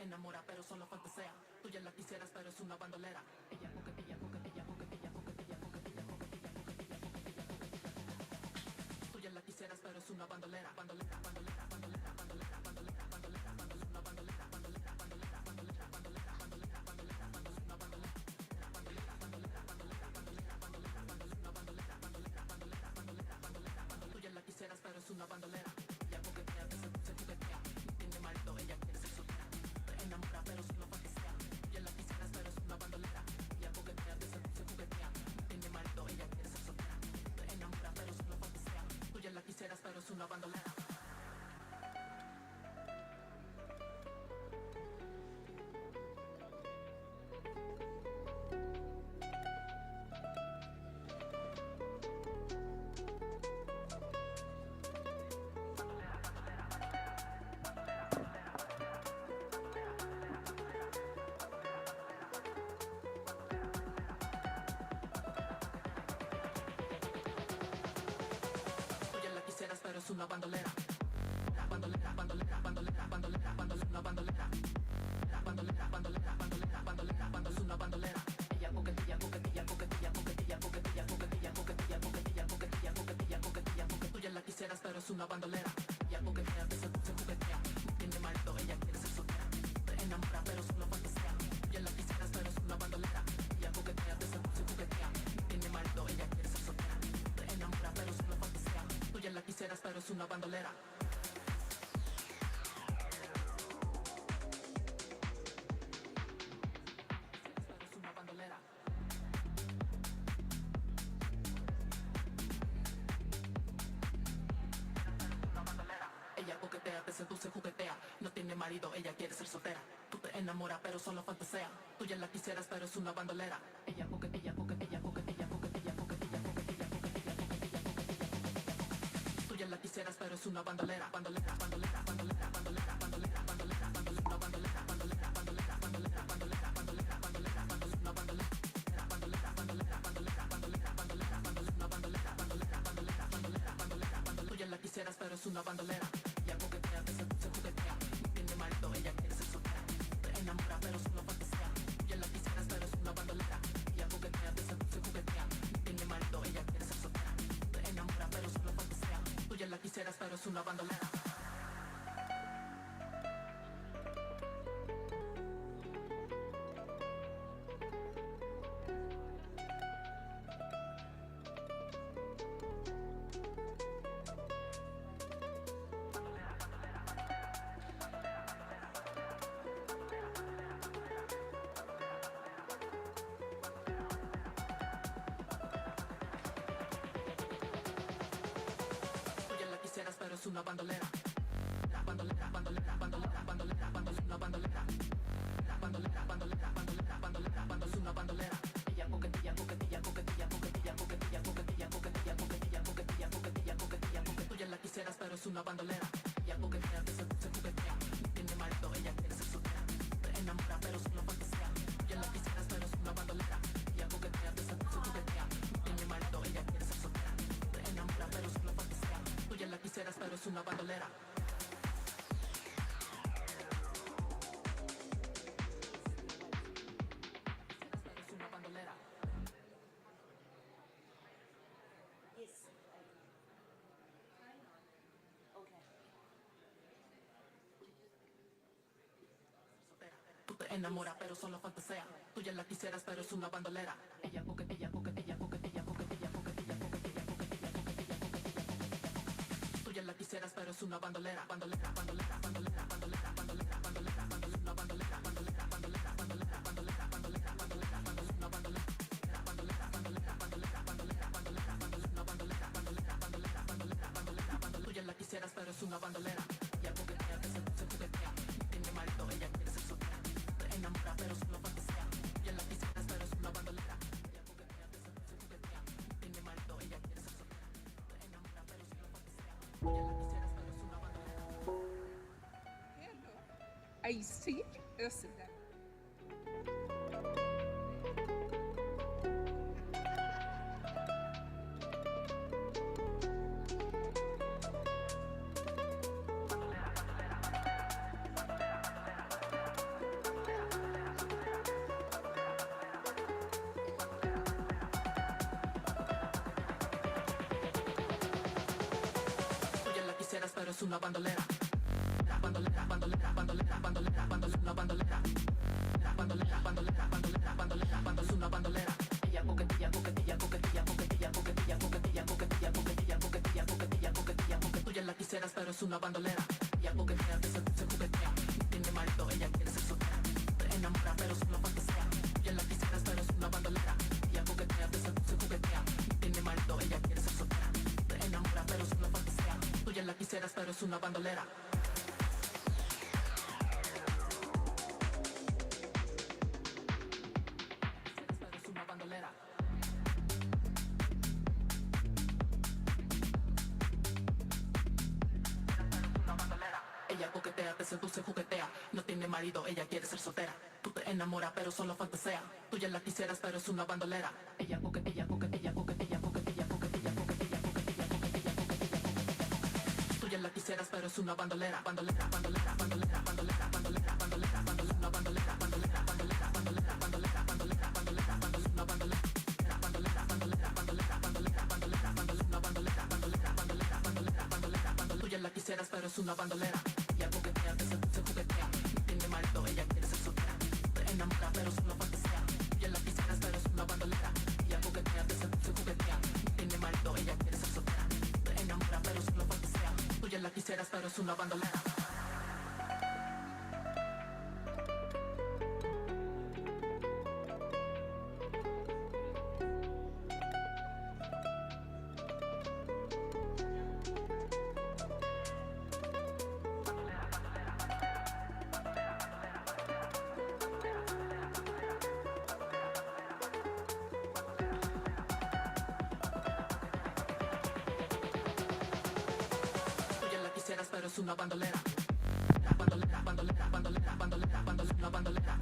enamora pero solo fantasea. Tú ya la quisieras pero es una bandolera. Ella coquetilla, coquetilla, coquetilla, coquetilla, coquetilla, coquetilla, coquetilla, coquetilla, coquetilla. Tú ya la quisieras pero es una bandolera, bandolera, bandolera, bandolera, bandolera, bandolera, bandolera, bandolera, una bandolera, bandolera, bandolera, bandolera, bandolera, bandolera, bandolera, bandolera, una bandolera. La quisieras pero es una bandolera. Ya coquetea, se juguetea. No tiene marido, ella quiere ser soltera. Te enamora pero solo fantasea. Ya la quisieras pero es una bandolera. Ya coquetea, se juguetea. No tiene marido, ella quiere ser soltera. Te enamora pero solo fantasea. Tú ya la quisieras pero es una bandolera. Pero es una bandolera. La bandolera, bandolera, bandolera, bandolera, bandolera, una bandolera. La bandolera, bandolera, bandolera, bandolera, bandolera, es una bandolera. Ella coquetilla, coquetilla, coquetilla, coquetilla, coquetilla, coquetilla, coquetilla, coquetilla, coquetilla, coquetilla, coquetilla, coquetilla. Tú ya la quisieras pero es una bandolera. Ella coquetea, se juguetea. No tiene marido, ella quiere ser soltera. Te enamora pero solo fantasea. Tú ya la quisieras pero es una bandolera. Ella coquetea, se juguetea. No tiene marido, ella quiere ser soltera. Te enamora pero solo fantasea. Tú ya la quisieras pero es una bandolera. Pero es una bandolera. Ella coquetea, te seduce, juguetea. No tiene marido, ella quiere ser soltera. Tú te enamoras pero solo fantasea. Tú ya la quisieras pero es una bandolera. Ella coquetilla, coquetilla, coquetilla, coquetilla, coquetilla, coquetilla, coquetilla, coquetilla, coquetilla. Tú ya la quisieras pero es una bandolera, bandolera, bandolera, bandolera, bandolera, bandolera, bandolera, bandolera, una bandolera, bandolera, bandolera, bandolera, bandolera, bandolera, bandolera, bandolera, una bandolera. Bandolera, bandolera, bandolera, bandolera, bandolera, bandolera, una bandolera, bandolera, bandolera, bandolera, bandolera, bandolera. Tú ya la quisieras pero es una bandolera. Ya coquetea, se juguetea. No tiene marido, ella quiere ser soltera. Te enamora pero solo fantasea. Ya la quisieras pero es una bandolera. Ya coquetea, se juguetea. No tiene marido, ella quiere ser soltera. Te enamora pero solo fantasea. Tú ya la quisieras pero es una bandolera. Pero es una bandolera. La bandolera, bandolera, bandolera, bandolera, bandolera, una bandolera. La bandolera, bandolera, bandolera, bandolera, bandolera, una bandolera. Ella coquetilla, coquetilla, coquetilla, coquetilla, coquetilla, coquetilla, coquetilla, coquetilla, coquetilla, coquetilla, coquetilla, coquetilla. Tú ya la quisieras pero es una bandolera. Ella coquetea, se juguetea. No tiene marido, ella quiere ser soltera. Te enamora pero solo fantasea. Tú ya la quisieras pero es una bandolera. Ella coquetea, se juguetea. No tiene marido, ella quiere ser soltera. Te enamora pero solo fantasea. Tú ya la quisieras pero es una bandolera. Pero es una bandolera. Yes. Okay. Tú te enamoras pero solo fantasea. Tú ya la quisieras pero es una bandolera. Ella coquetilla, coquetilla, coquetilla, coquetilla, coquetilla, coquetilla, coquetilla, coquetilla, coquetilla. Tú ya la quisieras pero es una bandolera, bandolera, bandolera, bandolera, bandolera, bandolera, bandolera, bandolera, una bandolera, bandolera, bandolera, bandolera, bandolera, bandolera, bandolera, bandolera, una bandolera. Bandolera, bandolera, bandolera, bandolera, bandolera, bandolera, una bandolera, bandolera, bandolera, bandolera, bandolera, bandolera. Tú ya la quisieras pero es una bandolera. Ya coquetea, se juguetea. No tiene marido, ella quiere ser soltera. Te enamora pero solo fantasea. Ya la quisieras pero es una bandolera. Ya coquetea, se juguetea. No tiene marido, ella quiere ser soltera. Te enamora pero solo fantasea. Ya la quisieras pero es una bandolera. Hello. ICSW. pero es una bandolera. Bandolera, bandolera, bandolera, bandolera, bandolera, bandolera. Bandolera, bandolera, bandolera, bandolera, bandolera, es una bandolera. Ella coquetilla, coquetilla, coquetilla, coquetilla, coquetilla, coquetilla, coquetilla, coquetilla, coquetilla, coquetilla, coquetilla, coquetilla. Tú ya la quisieras, pero es una bandolera. Ella coquetea, te seduce, juguetea. No tiene marido, ella quiere ser soltera. Te enamora, pero solo fantasea. Tú ya la quisieras, pero es una bandolera. Ella coquetea, te seduce, juguetea. No tiene marido, ella quiere ser soltera. Te enamora, pero solo fantasea. Tú ya la quisieras, pero es una bandolera. Ella coquetea, te seduce, juguetea. No tiene marido, ella quiere ser soltera. Tú te enamoras, pero solo fantasea. Tú ya la quisieras, pero es una bandolera. Ella coquetilla, coquetilla, coquetilla, coquetilla, coquetilla, coquetilla, coquetilla, coquetilla, coquetilla. Tú ya la quisieras, pero es una bandolera. Bandolera, bandolera, bandolera, bandolera, bandolera, bandolera, bandolera, una bandolera, bandolera, bandolera, bandolera, bandolera, bandolera, bandolera, bandolera, una bandolera. Bandolera, bandolera, bandolera, bandolera, bandolera, bandolera, una bandolera, bandolera, bandolera, bandolera, bandolera, bandolera. Tú ya la quisieras, pero es una bandolera. Ella coquetea, te seduce, juguetea. No tiene marido, ella quiere ser soltera. Te enamora, pero solo fantasea. Tú ya la quisieras, pero es una bandolera. Ella coquetea, te seduce, juguetea. No tiene marido, ella quiere ser soltera. Te enamora, pero solo fantasea. Tú ya la quisieras, pero es una bandolera. Pero es una bandolera. Bandolera, bandolera, bandolera, bandolera, bandolera, una bandolera.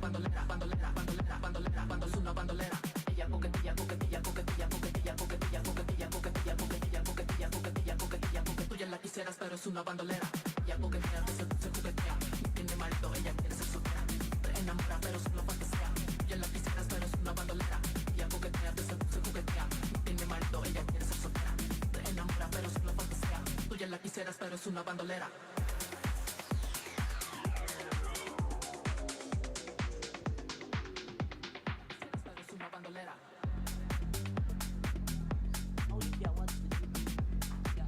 Bandolera, bandolera, bandolera, bandolera, bandolera, una bandolera. Ella coquetilla, coquetilla, coquetilla, coquetilla, coquetilla, coquetilla, coquetilla, coquetilla, coquetilla, coquetilla, coquetilla, coquetilla. Tú ya la quisieras, pero es una bandolera. Ella coquetea, te seduce, juguetea. No tiene marido, ella quiere ser soltera. Te enamora, pero solo fantasea. Tú ya la quisieras, pero es una bandolera. Ella coquetea, te seduce, juguetea. No tiene marido, ella quiere ser soltera. Te enamora, pero solo fantasea. Tú ya la quisieras, pero es una bandolera. Pero es una bandolera. Olivia wants to do. Yeah.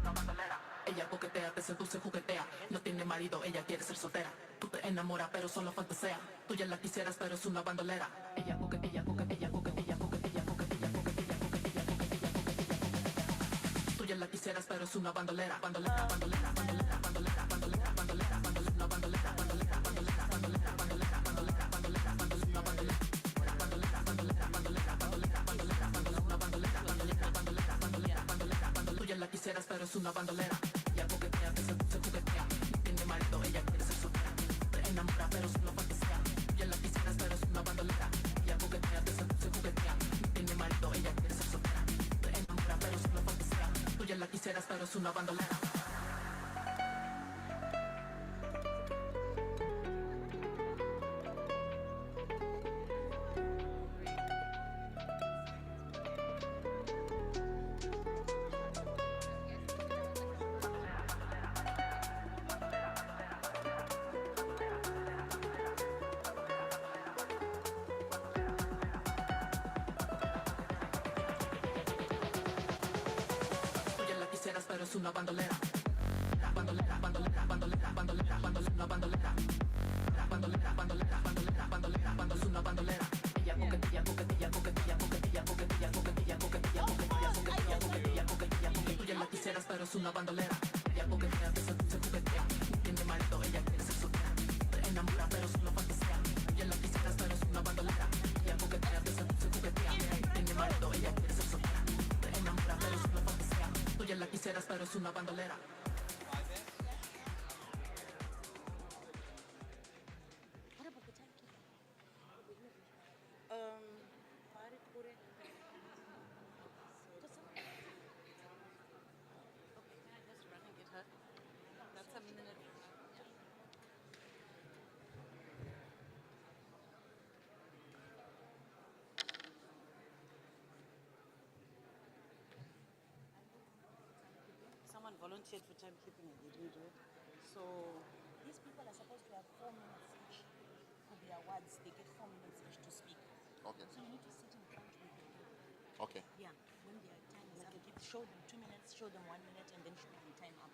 Una bandolera. Ella coquetea, te seduce, juguetea. No tiene marido, ella quiere ser soltera. Tú te enamoras, pero solo fantasea. Tú ya la quisieras, pero es una bandolera. Ella coquetilla, coquetilla, coquetilla, coquetilla, coquetilla, coquetilla, coquetilla, coquetilla, coquetilla. Tú ya la quisieras, pero es una bandolera. Bandolera, bandolera, bandolera, bandolera, bandolera, bandolera, bandolera, una bandolera, bandolera, bandolera, bandolera, bandolera, bandolera, bandolera, bandolera, una bandolera. Bandolera, bandolera, bandolera, bandolera, bandolera, bandolera, una bandolera, bandolera, bandolera, bandolera, bandolera, bandolera. Tú ya la quisieras, pero es una bandolera. Ella coquetea, te seduce, juguetea. No tiene marido, ella quiere ser soltera. Te enamora, pero solo fantasea. Tú ya la quisieras, pero es una bandolera. Ella coquetea, te seduce, juguetea. No tiene marido, ella quiere ser soltera. Te enamora, pero solo fantasea. Tú ya la quisieras, pero es una bandolera. Pero es una bandolera. Bandolera, bandolera, bandolera, bandolera, bandolera, una bandolera. Bandolera, bandolera, bandolera, bandolera, bandolera, una bandolera. Ella coquetilla, coquetilla, coquetilla, coquetilla, coquetilla, coquetilla, coquetilla, coquetilla, coquetilla, coquetilla, coquetilla, coquetilla. Tú ya la quisieras, pero es una bandolera. Ella coquetea, te seduce, juguetea. No tiene marido, ella quiere ser soltera. Te enamora, pero solo fantasea. Tú ya la quisieras, pero es una bandolera. Ella coquetea, te seduce, juguetea. No tiene marido, ella quiere ser soltera. Te enamora, pero solo fantasea. Tú ya la quisieras, pero es una bandolera. Pare pure. Just run and get her. That's a minute. volunteered for timekeeping, I didn't do it. So these people are supposed to have 4 minutes each for the awards. They get 4 minutes each to speak. Okay. So you need to sit in front with them. Okay. Yeah, when their time is up, show them 2 minutes, show them 1 minute, and then show them time up.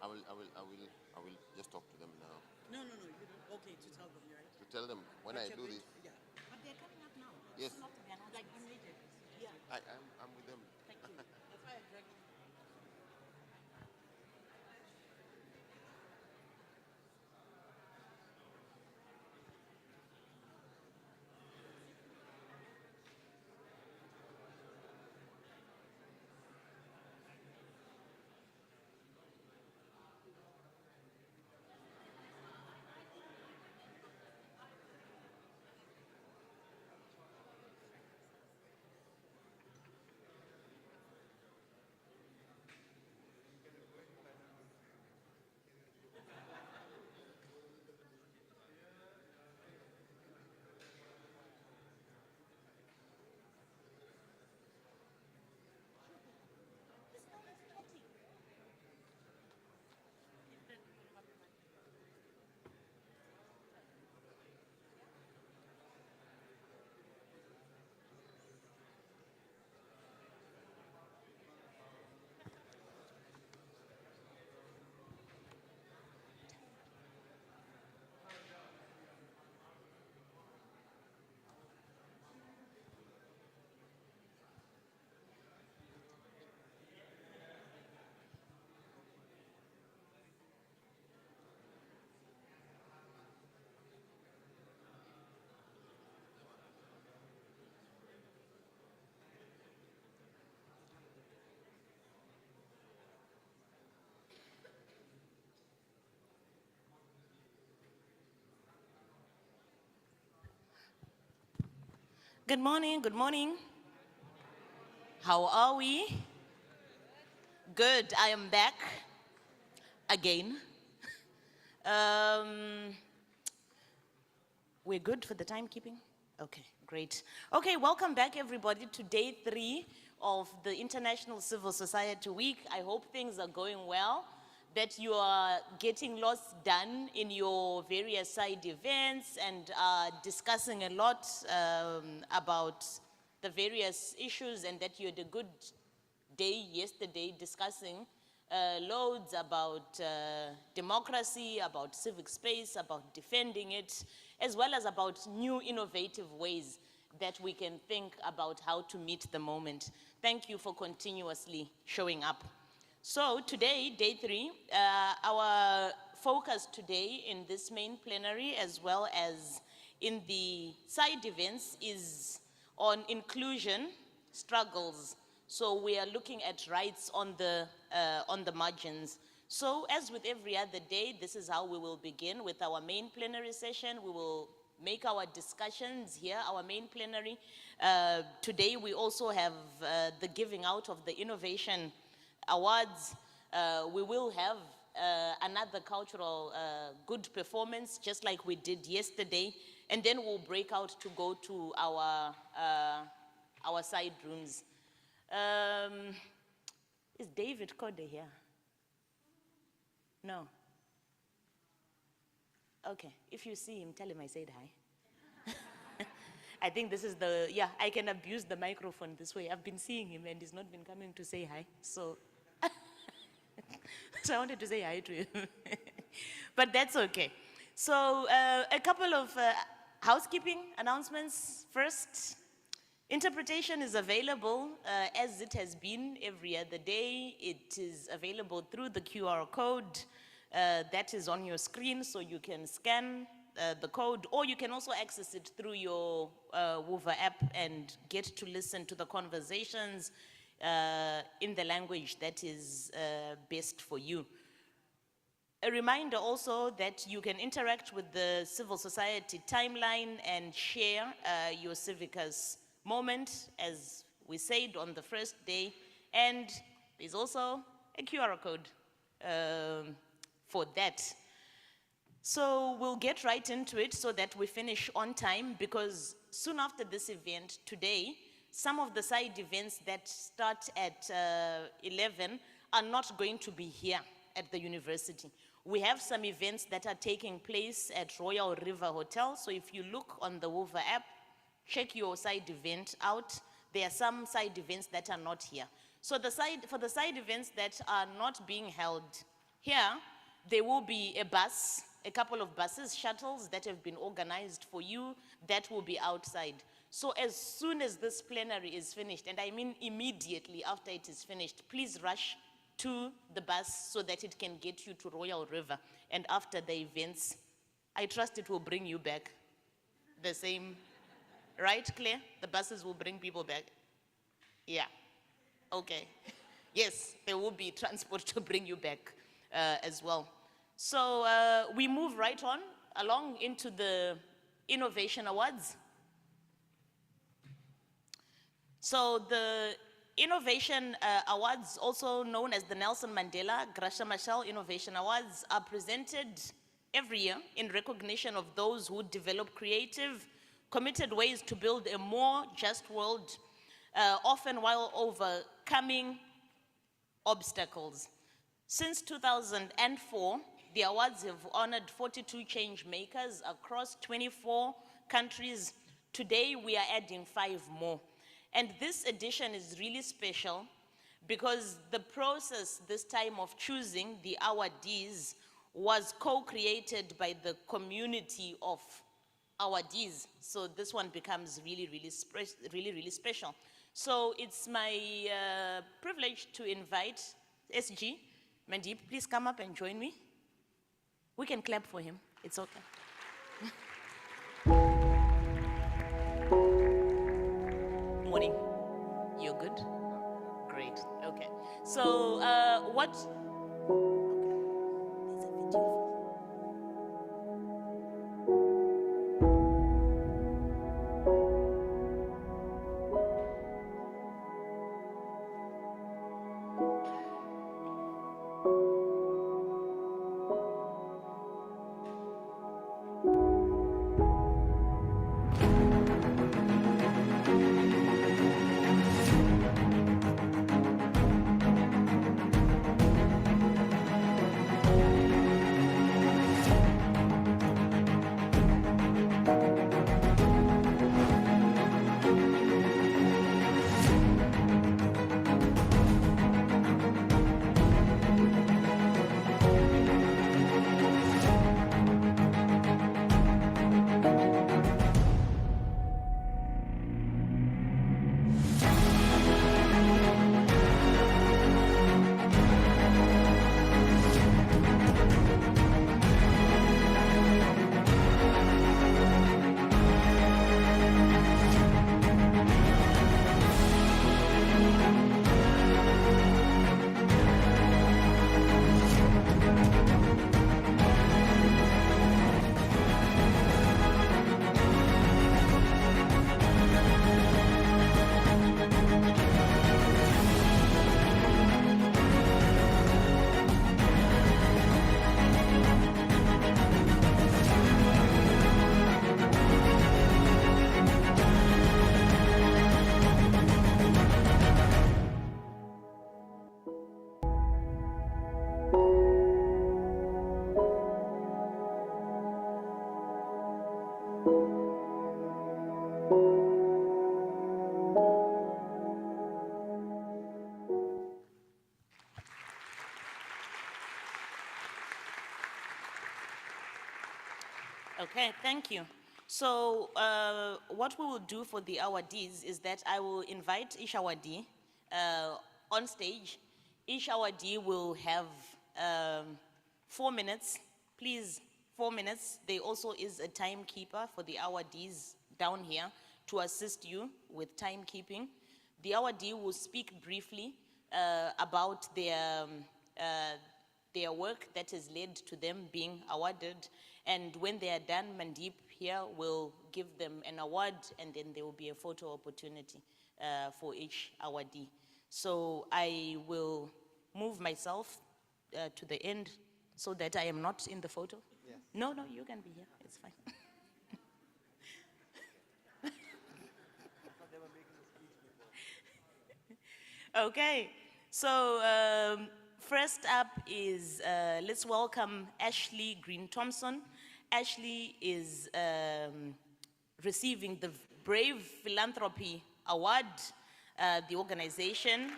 I will just talk to them now No, you don't. Okay, to tell them, right? to tell them when I do this. Yeah. But they're coming up now. Yes. Soon after the announcement. Like immediately. Yeah. I'm with them. Thank you. That's why I dragged you. Good morning, good morning. How are we? Good, I am back again. We're good for the timekeeping? Okay, great. Okay, welcome back everybody to day 3 of the International Civil Society Week. I hope things are going well, that you are getting lots done in your various side events and discussing a lot about the various issues, and that you had a good day yesterday discussing loads about democracy, about civic space, about defending it, as well as about new innovative ways that we can think about how to meet the moment. Thank you for continuously showing up. So today, day 3, our focus today in this main plenary, as well as in the side events, is on inclusion struggles. So we are looking at rights on the margins. So as with every other day, this is how we will begin with our main plenary session. We will make our discussions here, our main plenary. Today we also have the giving out of the innovation awards. We will have another cultural good performance, just like we did yesterday, and then we'll break out to go to our side rooms. Is David Code here? No. Okay, if you see him, tell him I said hi. I think this is yeah, I can abuse the microphone this way. I've been seeing him and he's not been coming to say hi, so. So I wanted to say hi to him. But that's okay. So a couple of housekeeping announcements. First, interpretation is available as it has been every other day. It is available through the QR code that is on your screen, so you can scan the code, or you can also access it through your Woover app and get to listen to the conversations in the language that is best for you. A reminder also that you can interact with the civil society timeline and share your Civicus moment, as we said on the first day, and there's also a QR code for that. So we'll get right into it so that we finish on time, because soon after this event today, some of the side events that start at 11 are not going to be here at the university. We have some events that are taking place at Royal River Hotel. So if you look on the Wover app, check your side event out. There are some side events that are not here. So for the side events that are not being held here, there will be a bus, a couple of buses, shuttles that have been organized for you that will be outside. So as soon as this plenary is finished, and I mean immediately after it is finished, please rush to the bus so that it can get you to Royal River. And after the events, I trust it will bring you back the same, right, Claire? The buses will bring people back. Yeah, okay. Yes, there will be transport to bring you back as well. So we move right on along into the Innovation Awards. So the Innovation Awards, also known as the Nelson Mandela Graça Machel Innovation Awards, are presented every year in recognition of those who develop creative, committed ways to build a more just world, often while overcoming obstacles. Since 2004, the awards have honored 42 change makers across 24 countries. Today, we are adding 5 more. And this edition is really special because the process this time of choosing the awardees was co-created by the community of awardees. So this one becomes really, really special. So it's my privilege to invite SG. Mandeep, please come up and join me. We can clap for him, it's okay. Morning, you're good? Great, okay. So what? Okay. There's a video. Okay, thank you. So what we will do for the awardees is that I will invite each awardee on stage. Each awardee will have 4 minutes, please, 4 minutes. There also is a timekeeper for the awardees down here to assist you with timekeeping. The awardee will speak briefly about their work that has led to them being awarded. And when they are done, Mandeep here will give them an award, and then there will be a photo opportunity for each awardee. So I will move myself to the end so that I am not in the photo. Yes. No, you can be here, it's fine. Okay, so First up is, let's welcome Ashley Green Thompson. Ashley is receiving the Brave Philanthropy Award. The organization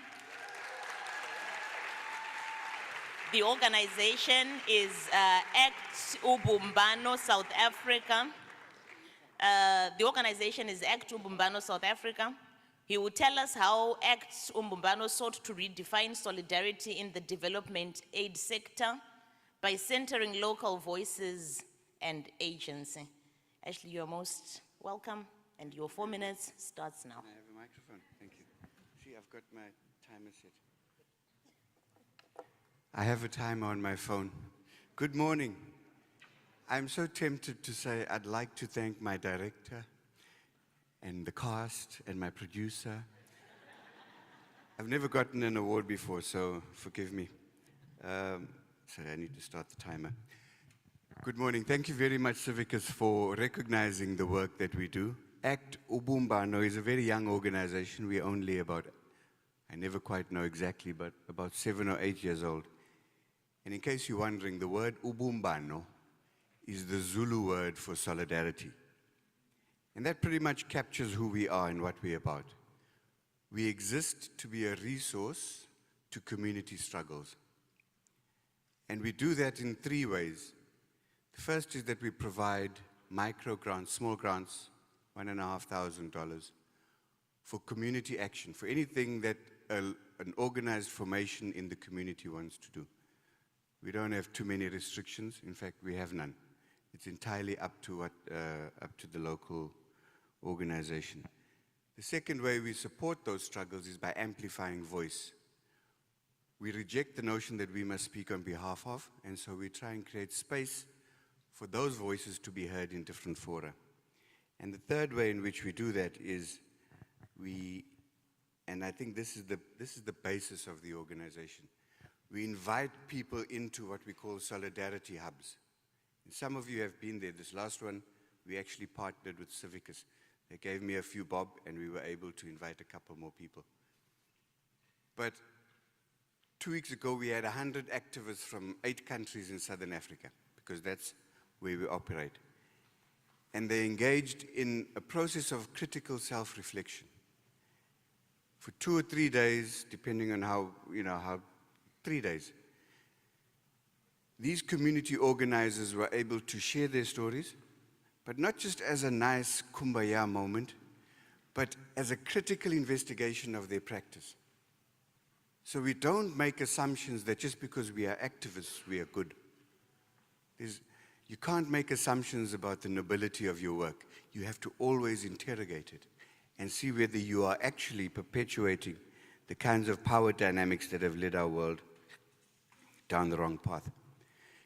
is ACT Ubumbano South Africa. The organization is ACT Ubumbano South Africa. He will tell us how ACT Ubumbano sought to redefine solidarity in the development aid sector by centering local voices and agency. Ashley, you're most welcome, and your 4 minutes starts now. Can I have a microphone? Thank you. See, I've got my timer set. I have a timer on my phone. Good morning. I'm so tempted to say I'd like to thank my director and the cast and my producer. I've never gotten an award before, so forgive me. Sorry, I need to start the timer. Good morning. Thank you very much, Civicus, for recognizing the work that we do. ACT Ubumbano is a very young organization. We're only about, I never quite know exactly, but about 7 or 8 years old. And in case you're wondering, the word Ubumbano is the Zulu word for solidarity. And that pretty much captures who we are and what we're about. We exist to be a resource to community struggles. And we do that in 3 ways. The first is that we provide micro grants, small grants, $1,500 for community action, for anything that an organized formation in the community wants to do. We don't have too many restrictions. In fact, we have none. It's entirely up to the local organization. The second way we support those struggles is by amplifying voice. We reject the notion that we must speak on behalf of, and so we try and create space for those voices to be heard in different fora. And the third way in which we do that is and I think this is the basis of the organization, we invite people into what we call solidarity hubs. And some of you have been there. This last one, we actually partnered with Civicus. They gave me a few bob, and we were able to invite a couple more people. But 2 weeks ago, we had 100 activists from 8 countries in Southern Africa, because that's where we operate. And they engaged in a process of critical self-reflection. For 2 or 3 days, depending on how 3 days, these community organizers were able to share their stories, but not just as a nice kumbaya moment, but as a critical investigation of their practice. So we don't make assumptions that just because we are activists, we are good. You can't make assumptions about the nobility of your work. You have to always interrogate it and see whether you are actually perpetuating the kinds of power dynamics that have led our world down the wrong path.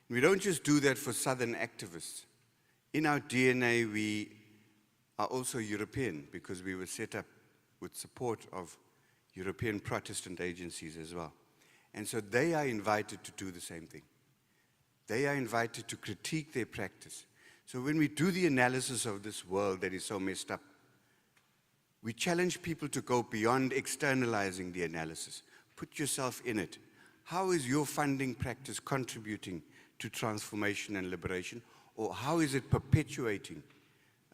We don't just do that for Southern activists. In our DNA, we are also European, because we were set up with support of European Protestant agencies as well. And so they are invited to do the same thing. They are invited to critique their practice. So when we do the analysis of this world that is so messed up, we challenge people to go beyond externalizing the analysis. Put yourself in it. How is your funding practice contributing to transformation and liberation? Or how is it perpetuating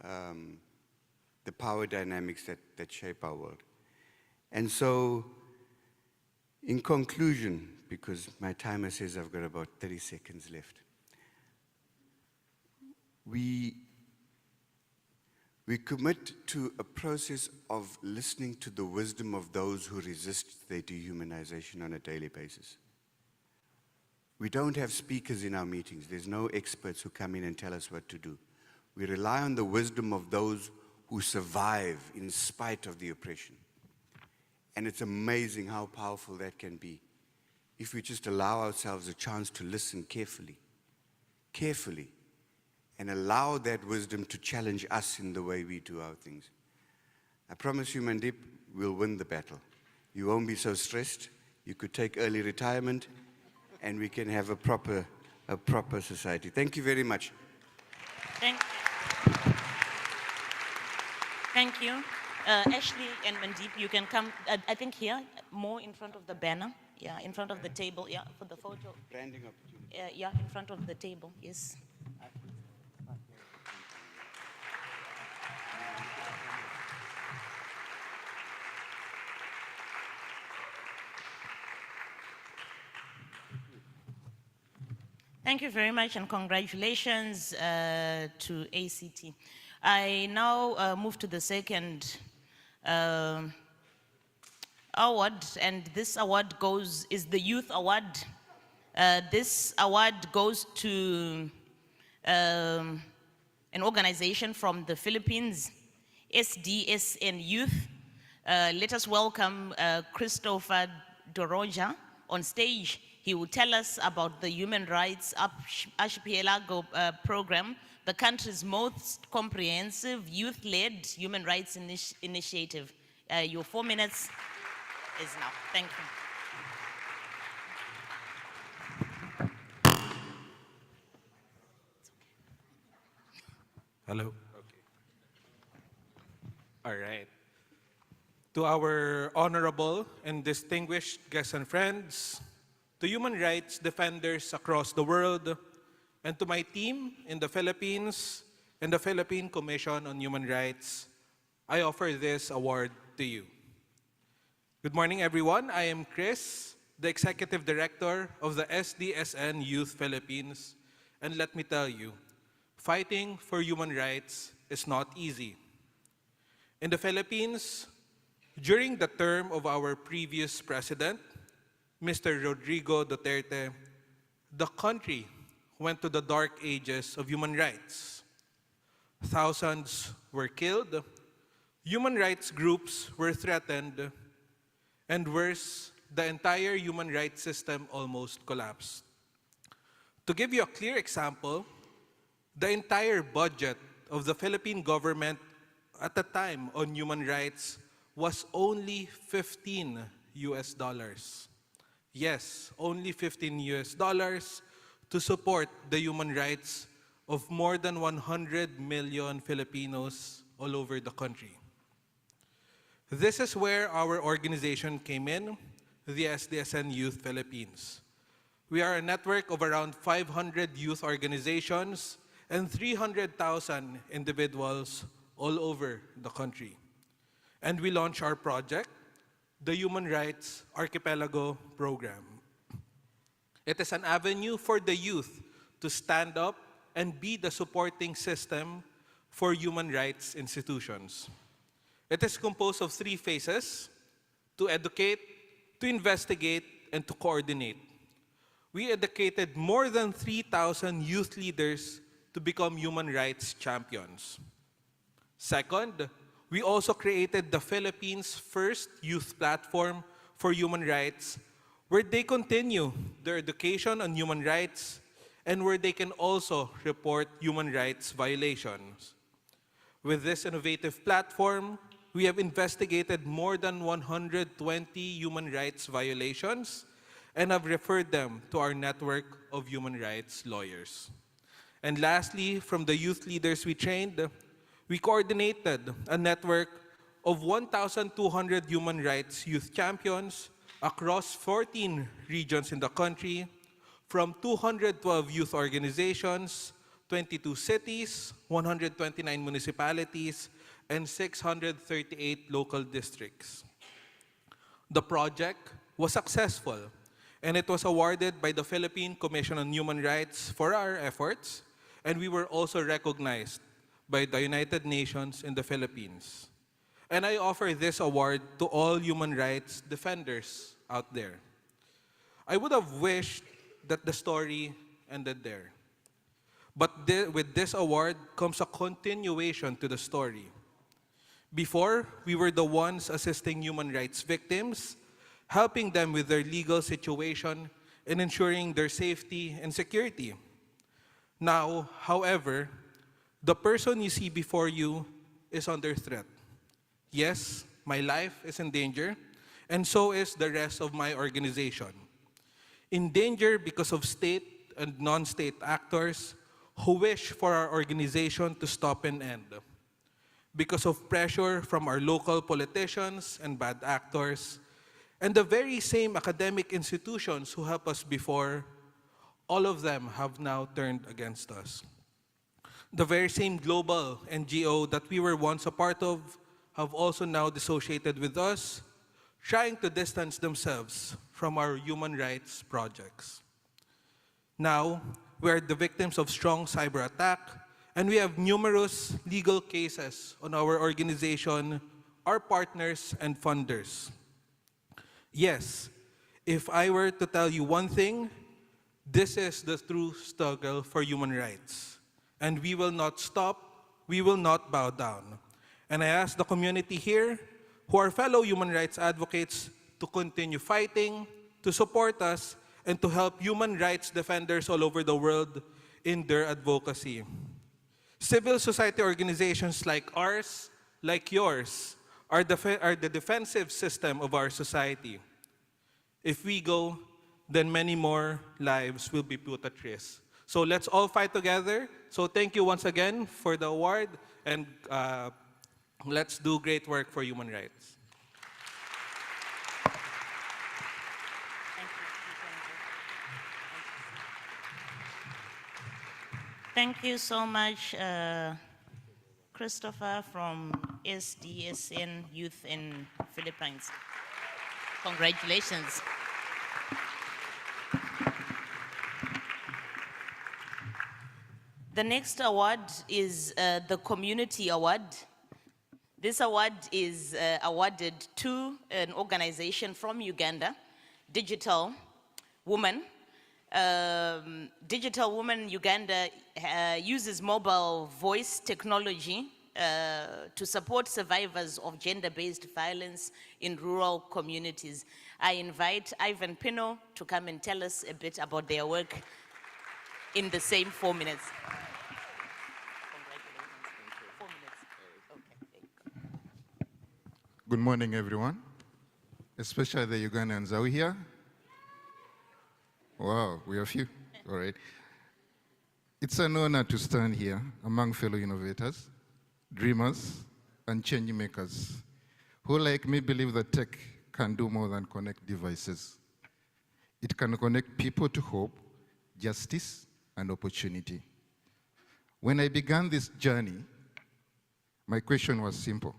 the power dynamics that shape our world? And so, in conclusion, because my timer says I've got about 30 seconds left, we commit to a process of listening to the wisdom of those who resist their dehumanization on a daily basis. We don't have speakers in our meetings. There's no experts who come in and tell us what to do. We rely on the wisdom of those who survive in spite of the oppression. And it's amazing how powerful that can be if we just allow ourselves a chance to listen carefully, and allow that wisdom to challenge us in the way we do our things. I promise you, Mandip, we'll win the battle. You won't be so stressed. You could take early retirement, and we can have a proper society. Thank you very much. Thank you. Ashley and Mandip, you can come, I think here, more in front of the banner. Yeah, in front of the table, yeah, for the photo. Branding opportunity. Yeah, in front of the table, yes. Thank you very much and congratulations to ACT. I now move to the second award, and this award is the Youth Award. This award goes to an organization from the Philippines, SDSN Youth. Let us welcome Christopher Doroja on stage. He will tell us about the Human Rights Archipelago program, the country's most comprehensive youth-led human rights initiative. Your 4 minutes is now. Thank you. Hello? Okay. All right. To our honorable and distinguished guests and friends, to human rights defenders across the world, and to my team in the Philippines and the Philippine Commission on Human Rights, I offer this award to you. Good morning, everyone. I am Chris, the Executive Director of the SDSN Youth Philippines, and let me tell you, fighting for human rights is not easy. In the Philippines, during the term of our previous president, Mr. Rodrigo Duterte, the country went to the dark ages of human rights. Thousands were killed, human rights groups were threatened, and worse, the entire human rights system almost collapsed. To give you a clear example, the entire budget of the Philippine government at the time on human rights was only $15. Yes, only $15 to support the human rights of more than 100 million Filipinos all over the country. This is where our organization came in, the SDSN Youth Philippines. We are a network of around 500 youth organizations and 300,000 individuals all over the country. And we launched our project, the Human Rights Archipelago Program. It is an avenue for the youth to stand up and be the supporting system for human rights institutions. It is composed of 3 phases: to educate, to investigate, and to coordinate. We educated more than 3,000 youth leaders to become human rights champions. Second, we also created the Philippines' first youth platform for human rights, where they continue their education on human rights and where they can also report human rights violations. With this innovative platform, we have investigated more than 120 human rights violations and have referred them to our network of human rights lawyers. And lastly, from the youth leaders we trained, we coordinated a network of 1,200 human rights youth champions across 14 regions in the country, from 212 youth organizations, 22 cities, 129 municipalities, and 638 local districts. The project was successful, and it was awarded by the Philippine Commission on Human Rights for our efforts, and we were also recognized by the United Nations in the Philippines. And I offer this award to all human rights defenders out there. I would have wished that the story ended there. But with this award comes a continuation to the story. Before, we were the ones assisting human rights victims, helping them with their legal situation and ensuring their safety and security. Now, however, the person you see before you is under threat. Yes, my life is in danger, and so is the rest of my organization. In danger because of state and non-state actors who wish for our organization to stop and end. Because of pressure from our local politicians and bad actors, And the very same academic institutions who helped us before, all of them have now turned against us. The very same global NGO that we were once a part of have also now dissociated with us, trying to distance themselves from our human rights projects. Now, we are the victims of strong cyber attack, and we have numerous legal cases on our organization, our partners, and funders. Yes, if I were to tell you one thing, this is the true struggle for human rights. And we will not stop, we will not bow down. And I ask the community here, who are fellow human rights advocates, to continue fighting, to support us, and to help human rights defenders all over the world in their advocacy. Civil society organizations like ours, like yours, are the defensive system of our society. If we go, then many more lives will be put at risk. So let's all fight together. So thank you once again for the award, and let's do great work for human rights. Thank you so much, Christopher from SDSN Youth in Philippines. Congratulations. The next award is the Community Award. This award is awarded to an organization from Uganda, Digital Woman. Digital Woman Uganda uses mobile voice technology to support survivors of gender-based violence in rural communities. I invite Ivan Pino to come and tell us a bit about their work in the same 4 minutes. Congratulations. 4 minutes. Okay, there you go. Good morning, everyone, especially the Ugandans. Are we here? Wow, we are few. All right. It's an honor to stand here among fellow innovators, dreamers, and change makers who, like me, believe that tech can do more than connect devices. It can connect people to hope, justice, and opportunity. When I began this journey, my question was simple.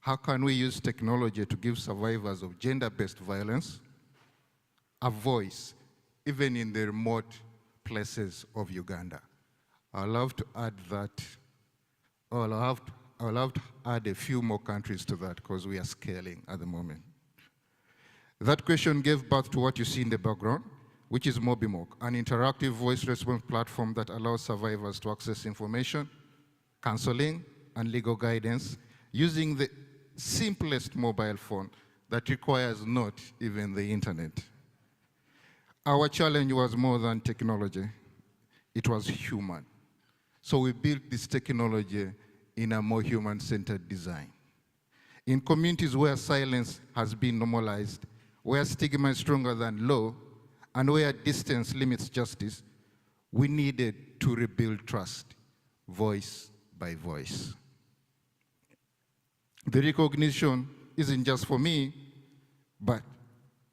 How can we use technology to give survivors of gender-based violence a voice, even in the remote places of Uganda? I'd love to add that, I'd love to add a few more countries to that because we are scaling at the moment. That question gave birth to what you see in the background, which is Mobimok, an interactive voice response platform that allows survivors to access information, counseling, and legal guidance using the simplest mobile phone that requires not even the internet. Our challenge was more than technology. It was human. So we built this technology in a more human-centered design. In communities where silence has been normalized, where stigma is stronger than law, and where distance limits justice, we needed to rebuild trust, voice by voice. The recognition isn't just for me, but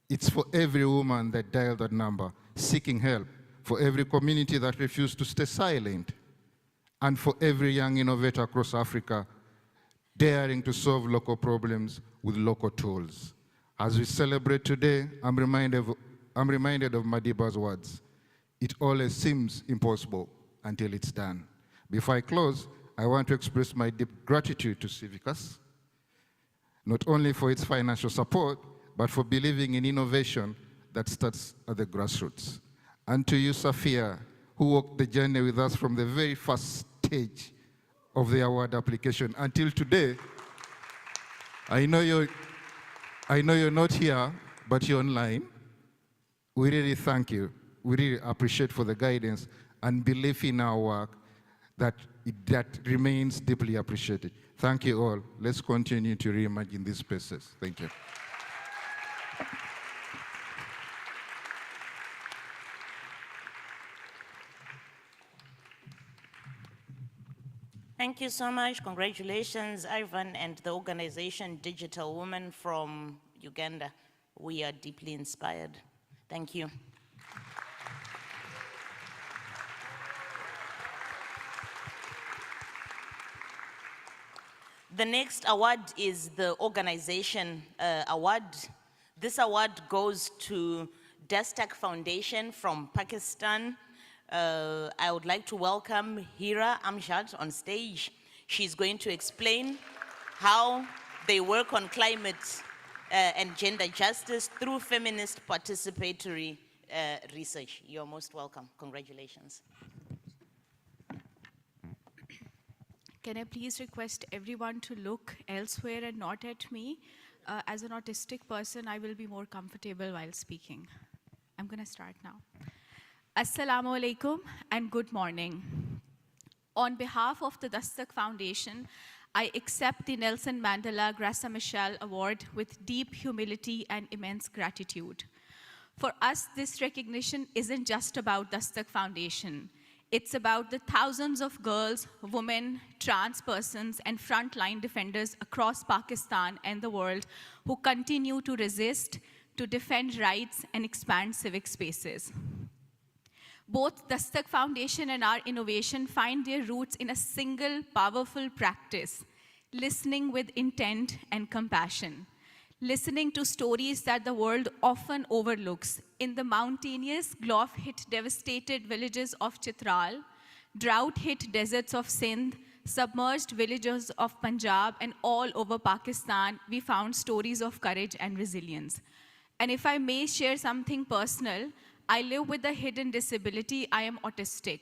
it's for every woman that dialed that number, seeking help, for every community that refused to stay silent, and for every young innovator across Africa daring to solve local problems with local tools. As we celebrate today, I'm reminded of Madiba's words. It always seems impossible until it's done. Before I close, I want to express my deep gratitude to Civicus, not only for its financial support, but for believing in innovation that starts at the grassroots. And to you, Safia, who walked the journey with us from the very first stage of the award application until today. I know you're not here, but you're online. We really thank you. We really appreciate for the guidance and belief in our work that remains deeply appreciated. Thank you all. Let's continue to reimagine these spaces. Thank you. Thank you so much. Congratulations, Ivan and the organization Digital Woman from Uganda. we are deeply inspired. Thank you. The next award is the organization award. This award goes to Dastak Foundation from Pakistan. I would like to welcome Hira Amjad on stage. She's going to explain how they work on climate and gender justice through feminist participatory research. You're most welcome. Congratulations. Can I please request everyone to look elsewhere and not at me? As an autistic person, I will be more comfortable while speaking. I'm going to start now. Assalamu alaikum and good morning. On behalf of the Dastak Foundation, I accept the Nelson Mandela Graça Machel Award with deep humility and immense gratitude. For us, this recognition isn't just about Dastak Foundation. It's about the thousands of girls, women, trans persons, and frontline defenders across Pakistan and the world who continue to resist, to defend rights, and expand civic spaces. Both Dastak Foundation and our innovation find their roots in a single powerful practice: listening with intent and compassion. Listening to stories that the world often overlooks. In the mountainous, glof-hit devastated villages of Chitral, drought-hit deserts of Sindh, submerged villages of Punjab, and all over Pakistan, we found stories of courage and resilience. And if I may share something personal, I live with a hidden disability. I am autistic.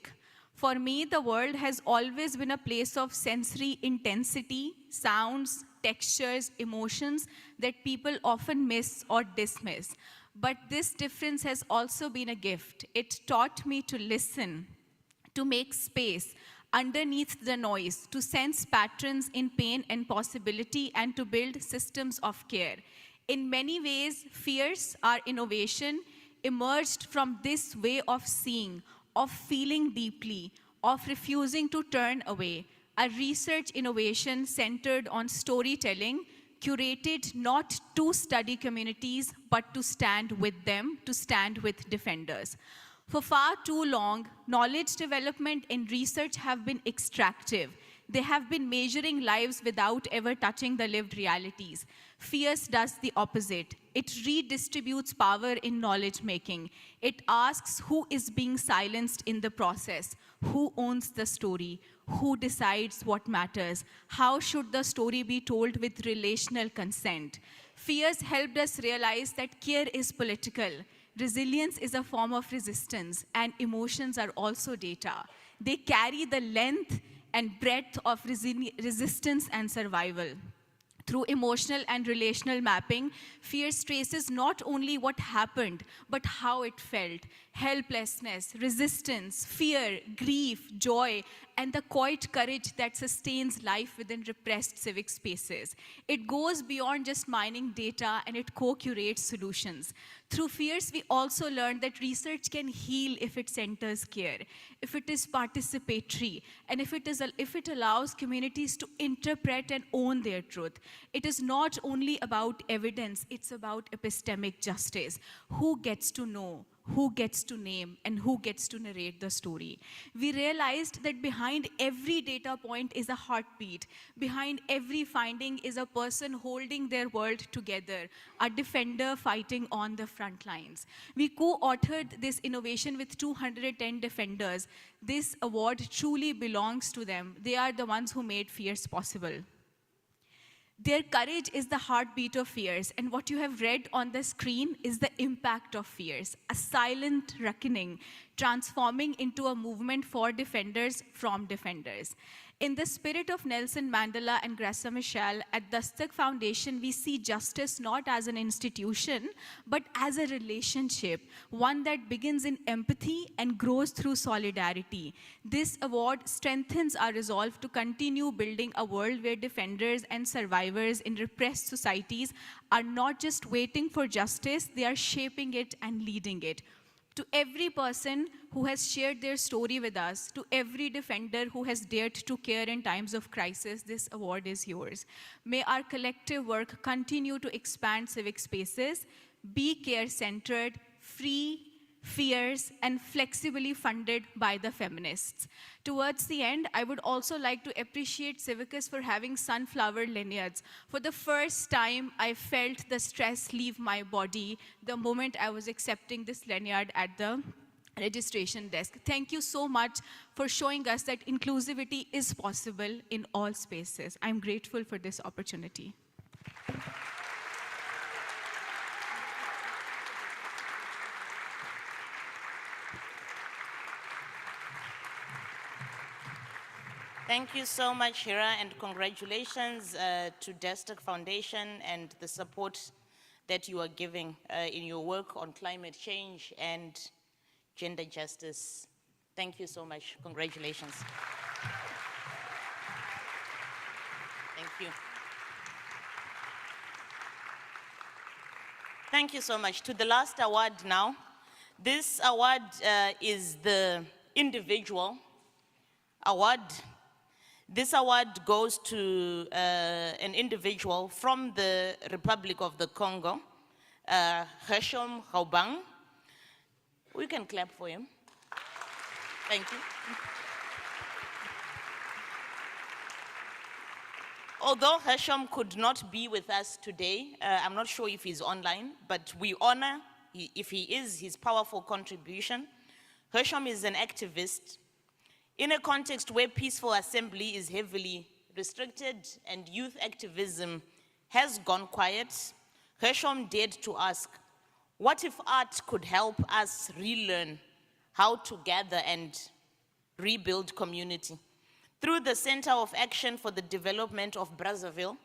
For me, the world has always been a place of sensory intensity, sounds, textures, emotions that people often miss or dismiss. But this difference has also been a gift. It taught me to listen, to make space underneath the noise, to sense patterns in pain and possibility, and to build systems of care. In many ways, Fierce, our innovation, emerged from this way of seeing, of feeling deeply, of refusing to turn away. A research innovation centered on storytelling, curated not to study communities, but to stand with them, to stand with defenders. For far too long, knowledge development and research have been extractive. They have been measuring lives without ever touching the lived realities. Fierce does the opposite. It redistributes power in knowledge making. It asks who is being silenced in the process, who owns the story, who decides what matters, how should the story be told with relational consent. Fierce helped us realize that care is political, resilience is a form of resistance, and emotions are also data. They carry the length and breadth of resistance and survival. Through emotional and relational mapping, Fierce traces not only what happened, but how it felt. Helplessness, resistance, fear, grief, joy, and the quiet courage that sustains life within repressed civic spaces. It goes beyond just mining data, and it co-curates solutions. Through Fierce, we also learned that research can heal if it centers care, if it is participatory, and if it allows communities to interpret and own their truth. It is not only about evidence, it's about epistemic justice. Who gets to know? Who gets to name, and who gets to narrate the story. We realized that behind every data point is a heartbeat. Behind every finding is a person holding their world together, a defender fighting on the front lines. We co-authored this innovation with 210 defenders. This award truly belongs to them. They are the ones who made Fierce possible. Their courage is the heartbeat of Fierce, and what you have read on the screen is the impact of Fierce, a silent reckoning, transforming into a movement for defenders from defenders. In the spirit of Nelson Mandela and Graça Machel, at Dastak Foundation, we see justice not as an institution, but as a relationship, one that begins in empathy and grows through solidarity. This award strengthens our resolve to continue building a world where defenders and survivors in repressed societies are not just waiting for justice, they are shaping it and leading it. To every person who has shared their story with us, to every defender who has dared to care in times of crisis, this award is yours. May our collective work continue to expand civic spaces. be care-centered, free, fierce, and flexibly funded by the feminists. Towards the end, I would also like to appreciate Civicus for having sunflower lanyards. For the first time, I felt the stress leave my body the moment I was accepting this lanyard at the registration desk. Thank you so much for showing us that inclusivity is possible in all spaces. I'm grateful for this opportunity. Thank you so much, Hira, and congratulations to Destec Foundation and the support that you are giving in your work on climate change and gender justice. Thank you so much. Congratulations. Thank you. Thank you so much. To the last award now. This award is the individual award. This award goes to an individual from the Republic of the Congo, Heshom Haubang. We can clap for him. Thank you. Although Heshom could not be with us today, I'm not sure if he's online, but we honor, if he is, his powerful contribution. Heshom is an activist in a context where peaceful assembly is heavily restricted and youth activism has gone quiet. Heshom dared to ask, what if art could help us relearn how to gather and rebuild community? Through the Center of Action for the Development of Brazzaville,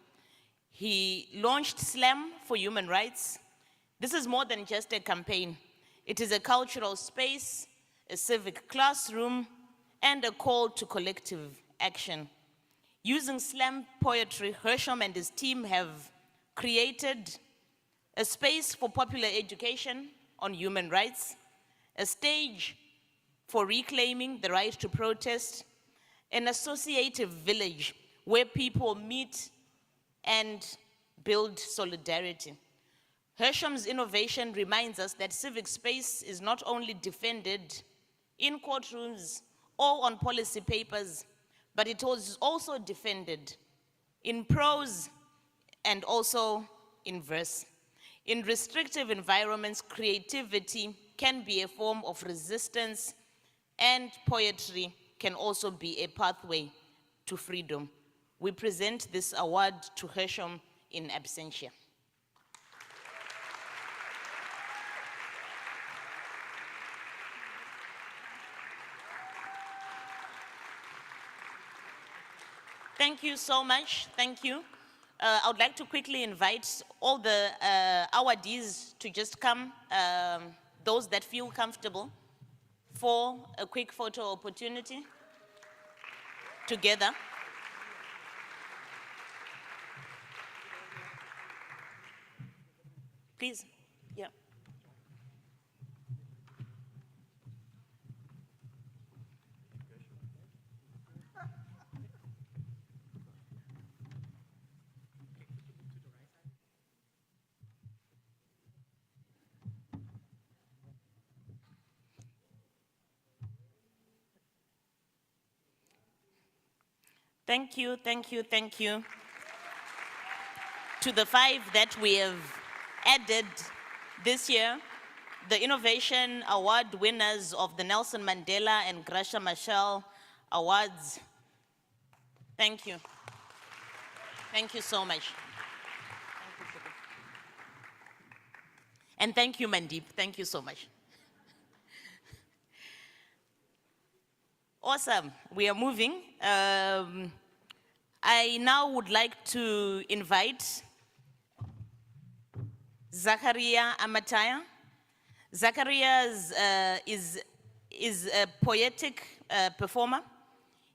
he launched Slam for Human Rights. This is more than just a campaign. It is a cultural space, a civic classroom, and a call to collective action. Using slam poetry, Heshom and his team have created a space for popular education on human rights, a stage for reclaiming the right to protest, an associative village where people meet and build solidarity. Heshom's innovation reminds us that civic space is not only defended in courtrooms or on policy papers, but it was also defended in prose and also in verse. In restrictive environments, creativity can be a form of resistance, and poetry can also be a pathway to freedom. We present this award to Heshom in absentia. Thank you so much. Thank you. I would like to quickly invite all the awardees to just come, those that feel comfortable, for a quick photo opportunity together. Please, yeah. Thank you, thank you, thank you. To the 5 that we have added this year, the Innovation Award winners of the Nelson Mandela and Gracia Machel Awards. Thank you. Thank you so much. And thank you, Mandeep. Thank you so much. Awesome. We are moving. I now would like to invite Zakaria Amataya. Zakaria is a poetic performer.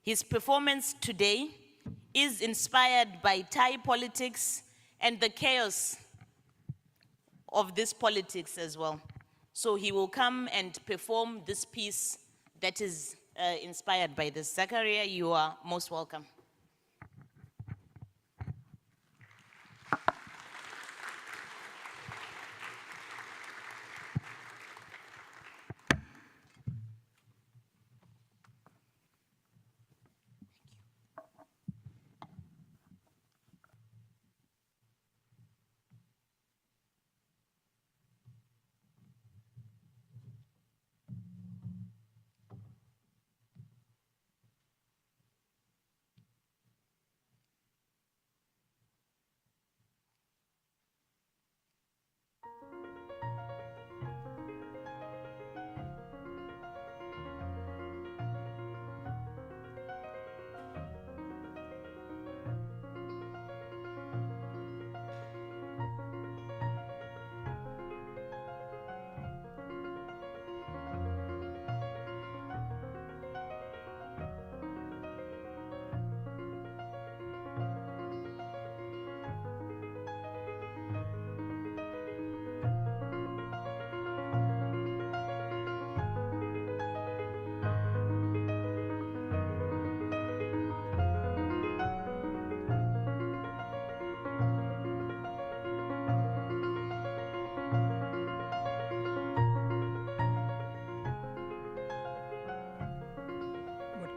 His performance today is inspired by Thai politics and the chaos of this politics as well. So he will come and perform this piece that is inspired by this. Zakaria, you are most welcome.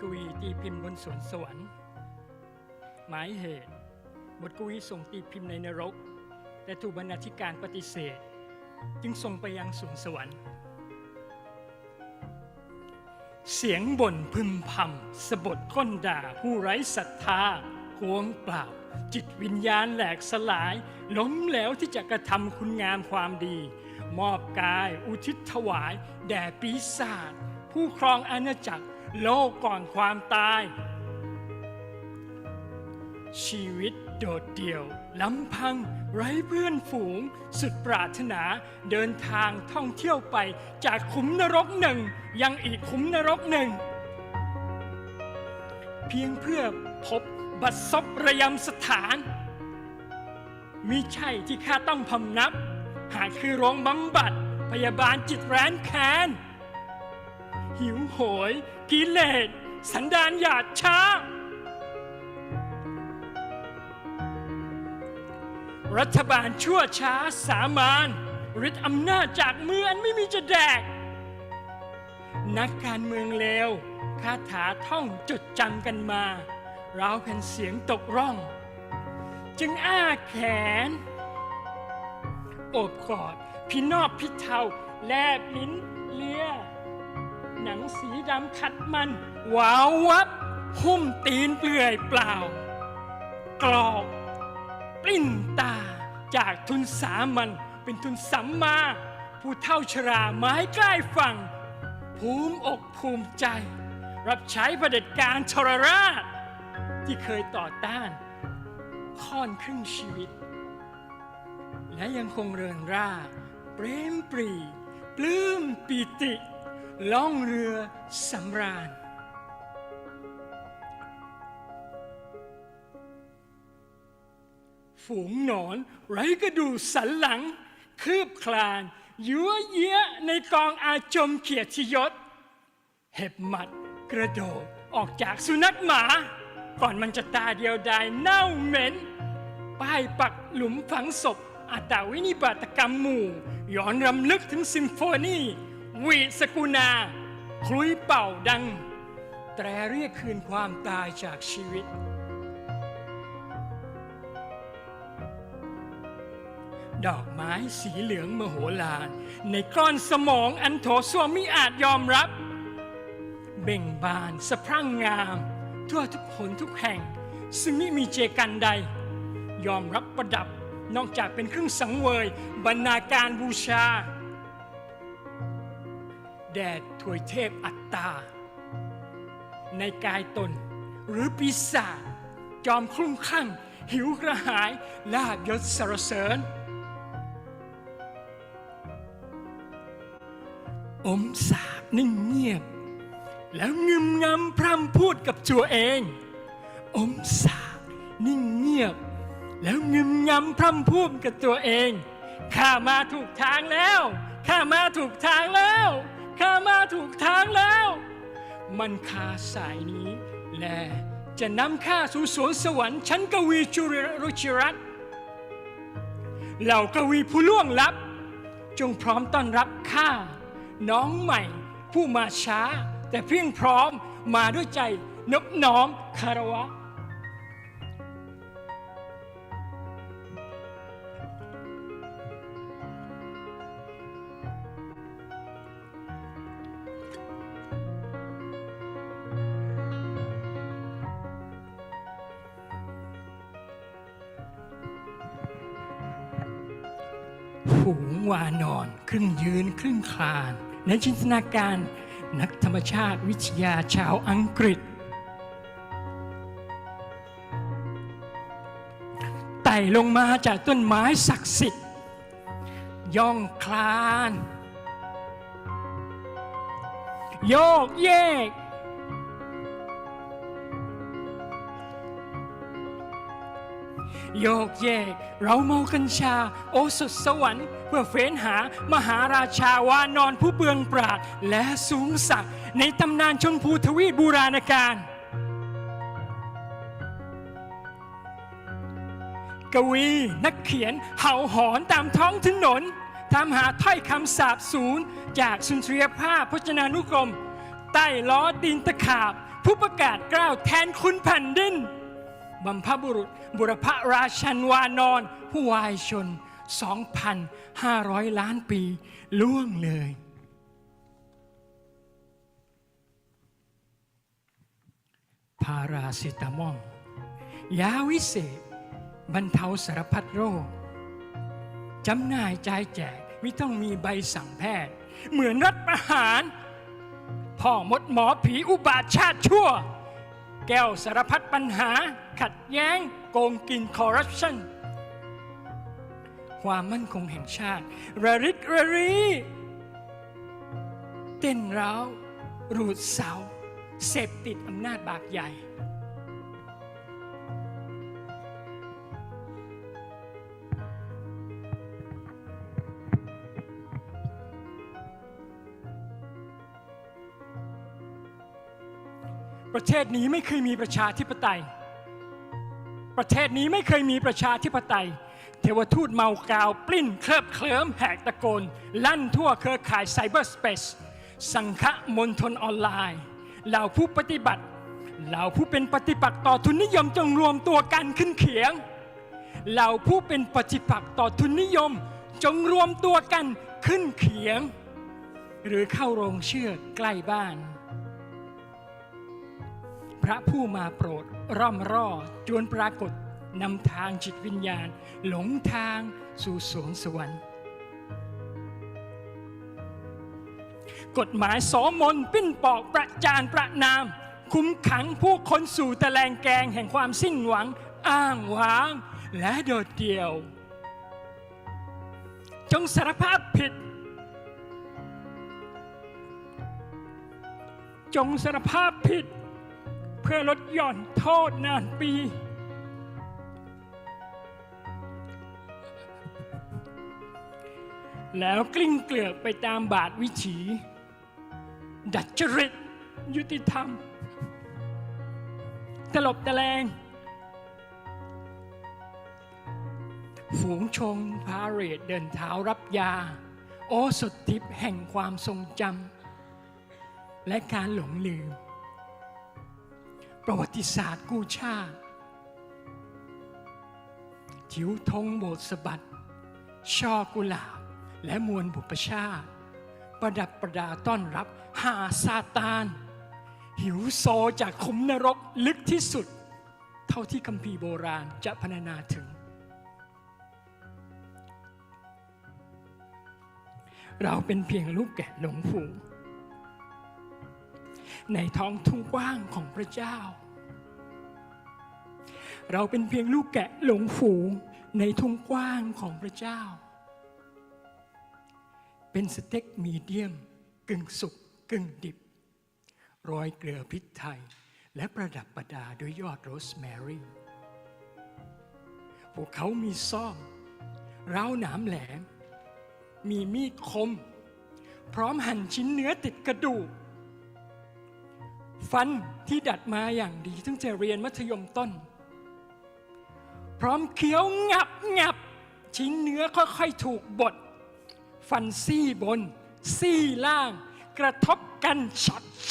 กวีตีพิมพ์บนสวนสวรรค์หมายเหตุบทกวีส่งตีพิมพ์ในนรกแต่ถูกบรรณาธิการปฏิเสธจึงส่งไปยังสวงสวรรค์เสียงบ่นพึมพำสะบดก้นด่าผู้ไร้ศรัทธาหวงเปล่าจิตวิญญาณแหลกสลายล้มเหลวที่จะกระทำคุณงามความดีมอบกายอุทิศถวายแด่ปีศาจผู้ครองอาณาจักรโลกก่อนความตายชีวิตโดดเดี่ยวลำพังไร้เพื่อนฝูงสุดปรารถนาเดินทางท่องเที่ยวไปจากขุมนรกหนึ่งยังอีกขุมนรกหนึ่งเพียงเพื่อพบบัดซบระยำสถานมิใช่ที่ข้าต้องพำนับหากคือโรงบำบัดพยาบาลจิตแร้นแค้นหิวโหยกิเลสสันดานหยาดช้ารัฐบาลชั่วช้าสามานฤทธิ์อำนาจจากมืออันไม่มีจะแดกนักการเมืองเลวคาถาท่องจดจำกันมาราวแผ่นเสียงตกร่องจึงอ้าแขนโอบกอดพี่นอบพี่เทาแลบลิ้นเลียหนังสีดำขัดมันวาววับหุ้มตีนเปลื่อยเปล่ากรอกปลิ้นตาจากทุนสามัญเป็นทุนสัมมาผู้เฒ่าชราไม้ใกล้ฝั่งภูมิอกภูมิใจรับใช้เผด็จการทรราชที่เคยต่อต้านค่อนครึ่งชีวิตและยังคงเริงร่าเปรมปรีปลื้มปีติล่องเรือสำราญฝูงหนอนไร้กระดูกสันหลังคืบคลานยั่วเยี้ยในกองอาจมเกียรติยศเห็บหมัดกระโดดออกจากสุนัขหมาก่อนมันจะตาเดียวดายเน่าเหม็นป้ายปักหลุมฝังศพอัตวินิบาตกรรมหมู่ย้อนรำลึกถึงซิมโฟนีวีสกุณาคลุยเป่าดังแตรเรียกคืนความตายจากชีวิตดอกไม้สีเหลืองมโหฬารในก้อนสมองอันโถส้วมมิอาจยอมรับเบ่งบานสะพรั่งงามทั่วทุกหนทุกแห่งซึ่งไม่มีเจกันใดยอมรับประดับนอกจากเป็นเครื่องสังเวยบรรณาการบูชาแด่ถวยเทพอัตตาในกายตนหรือปีศาจจอมคลุ้มคลั่งหิวกระหายลาภยศสรรเสริญอมสาบนิ่งเงียบแล้วงึมงำพร่ำพูดกับตัวเองอมสาบนิ่งเงียบแล้วงึมงำพร่ำพูดกับตัวเองข้ามาถูกทางแล้วข้ามาถูกทางแล้วข้ามาถูกทางแล้วมันคาสายนี้และจะนำข้าสู่สวนสวรรค์ชั้นกวีจุรรุจิรัตน์เหล่ากวีผู้ล่วงลับจงพร้อมต้อนรับข้าน้องใหม่ผู้มาช้าแต่เพียงพร้อมมาด้วยใจนอบน้อมคารวะฝูงวานอนครึ่งยืนครึ่งคลานในจินตนาการนักธรรมชาติวิทยาชาวอังกฤษไต่ลงมาจากต้นไม้ศักดิ์สิทธิ์ย่องคลานโยกเยกโยกเยกเราเมากัญชาโอสถสวรรค์เพื่อเฟ้นหามหาราชาวานอนผู้เบืองปราดและสูงศักดิ์ในตำนานชมพูทวีปบูราณกาลกวีนักเขียนเห่าหอนตามท้องถนนตามหาถ้อยคำสาบสูญจากสุนทรียภาพพจนานุกรม ใต้ล้อตีนตะขาบผู้ประกาศกล้าวแทนคุณแผ่นดินบัมพบุรุษบุรพราชันวานอนผู้วายชน 2,500 ล้านปีล่วงเลยพาราเซตามอลยาวิเศษบรรเทาสารพัดโรคจำหน่ายจ่ายแจกไม่ต้องมีใบสั่งแพทย์เหมือนรัฐประหารพ่อมดหมอผีอุบาทชาติชั่วแก้วสารพัดปัญหาขัดแย้งโกงกินคอร์รัปชันความมั่นคงแห่งชาติระริกระรีเต้นร้าวรูดเสาเสพติดอำนาจบากใหญ่ประเทศนี้ไม่เคยมีประชาธิปไตยประเทศนี้ไม่เคยมีประชาธิปไตยเทวทูตเมากาวปลิ้นเคลิบเคลิ้มแหกตะโกนลั่นทั่วเครือข่ายไซเบอร์สเปซสังฆมณฑลออนไลน์เหล่าผู้ปฏิบัติเหล่าผู้เป็นปฏิปักษ์ต่อทุนนิยมจงรวมตัวกันขึ้นเขียงเหล่าผู้เป็นปฏิปักษ์ต่อทุนนิยมจงรวมตัวกันขึ้นเขียงหรือเข้าโรงเชือดใกล้บ้านพระผู้มาโปรดร่อมร่อจวนปรากฏนำทางจิตวิญญาณหลงทางสู่สวงสวรรค์กฎหมายสมนปิ้นปอกประจานประนามคุมขังผู้คนสู่ตะแลงแกงแห่งความสิ้นหวังอ้างว้างและโดดเดี่ยวจงสารภาพผิดจงสารภาพผิดเพื่อลดหย่อนโทษนานปีแล้วกลิ้งเกลือกไปตามบาทวิถีดัดจริตยุติธรรมตลบตะแลงฝูงชงพาเหรดเดินเท้ารับยาโอสถทิพย์แห่งความทรงจำและการหลงลืมประวัติศาสตร์กู้ชาติทิวธงโบสถ์สะบัดช่อกุหลาบและมวลบุปชาติประดับประดาต้อนรับหาซาตานหิวโซจากขุมนรกลึกที่สุดเท่าที่คัมภีร์โบราณจะพรรณนาถึงเราเป็นเพียงลูกแกะหลงฝูงในท้องทุ่งกว้างของพระเจ้าเราเป็นเพียงลูกแกะหลงฝูงในทุ่งกว้างของพระเจ้าเป็นสเต็กมีเดียมกึ่งสุกกึ่งดิบโรยเกลือพริกไทยและประดับประดาด้วยยอดโรสแมรี่พวกเขามีซ่อมร้าวหนามแหลมมีมีดคมพร้อมหั่นชิ้นเนื้อติดกระดูกฟันที่ดัดมาอย่างดีตั้งแต่เรียนมัธยมต้นพร้อมเคี้ยวงับชิ้นเนื้อค่อยๆถูกบดฟันซี่บนซี่ล่างกระทบกัน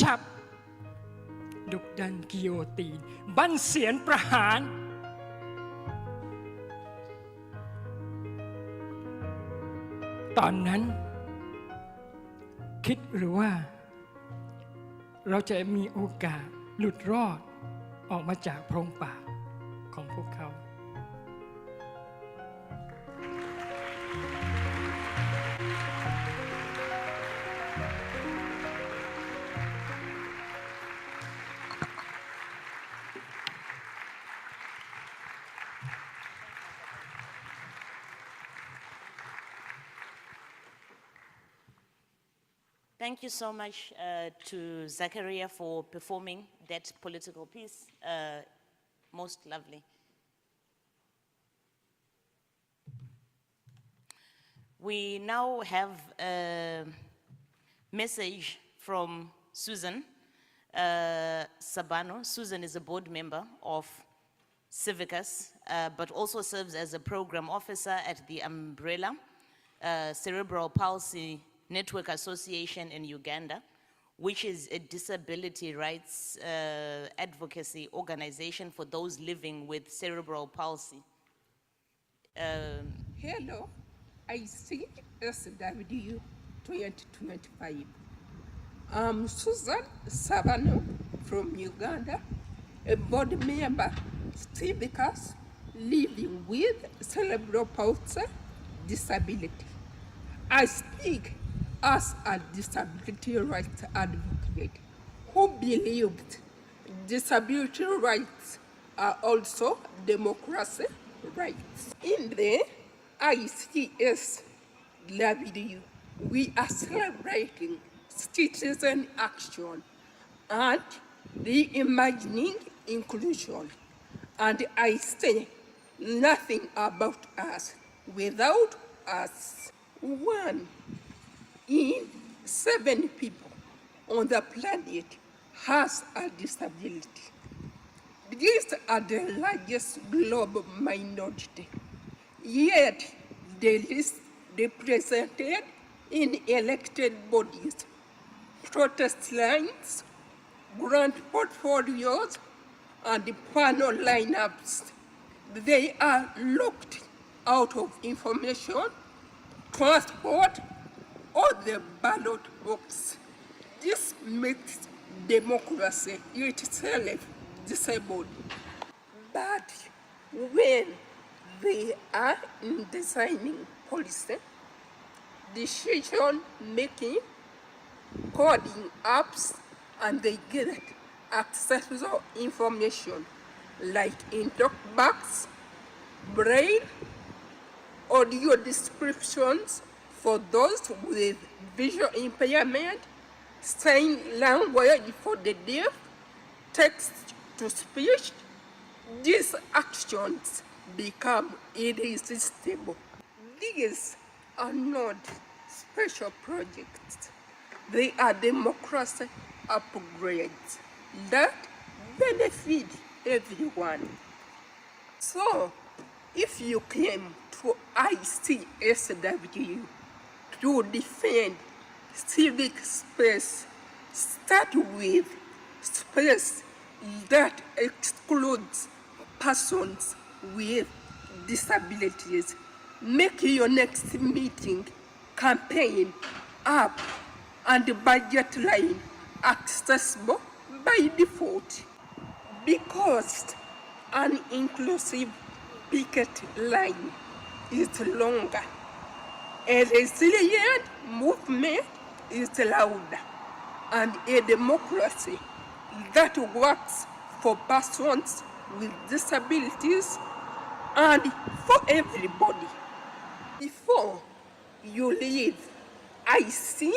ฉับดุดันกิโยตีนบั้นเสียนประหารตอนนั้นคิดหรือว่าเราจะมีโอกาสหลุดรอดออกมาจากโพรงปากของพวกเขา Thank you so much to Zachariah for performing that political piece. Most lovely. We now have a message from Susan Sabano. Susan is a board member of Civicus, but also serves as a program officer at the Umbrella Cerebral Palsy Network Association in Uganda, which is a disability rights advocacy organization for those living with cerebral palsy. Hello, ICSW 2025. I'm Susan Savano from Uganda, a board member, Civicus, living with cerebral palsy disability. I speak as a disability rights advocate who believed disability rights are also democracy rights. In the ICSW, we are celebrating citizen action and reimagining inclusion. And I say nothing about us without us. 1 in 7 people on the planet has a disability. These are the largest global minority, yet they least represented in elected bodies, protest lines, grant portfolios, and panel lineups. They are locked out of information, transport, or the ballot box. This makes democracy itself disabled. But when they are in designing policy, decision making, coding apps, and they get accessible information like in talkbacks, braille, audio descriptions for those with visual impairment, sign language for the deaf, text to speech. These actions become irresistible. These are not special projects. They are democracy upgrades that benefit everyone. So, if you came to ICSW to defend civic space, start with space that excludes persons with disabilities. Make your next meeting, campaign, app, and budget line accessible by default. Because an inclusive picket line is longer, a resilient movement is louder, and a democracy that works for persons with disabilities and for everybody. Before you leave ICSW,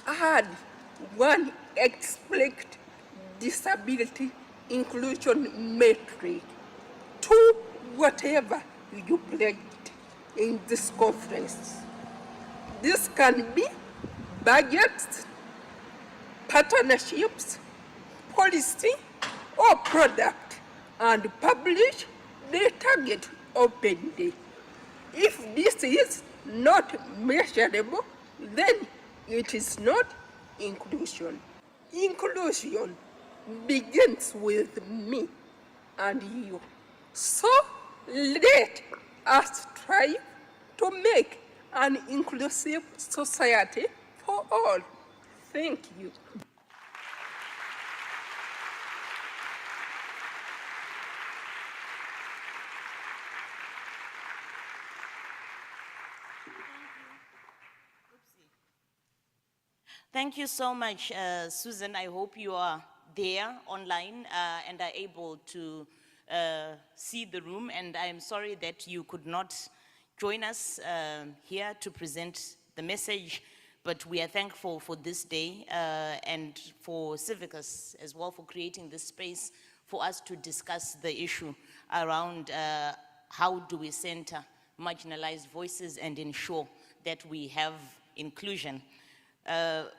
add one explicit disability inclusion metric to whatever you pledged in this conference. This can be budgets, partnerships, policy, or product, and publish the target openly. If this is not measurable, then it is not inclusion. Inclusion begins with me and you. So let us try to make an inclusive society for all. Thank you. Thank you so much, Susan. I hope you are there online and are able to see the room. And I'm sorry that you could not join us here to present the message, but we are thankful for this day and for Civicus as well for creating this space for us to discuss the issue around how do we center marginalized voices and ensure that we have inclusion.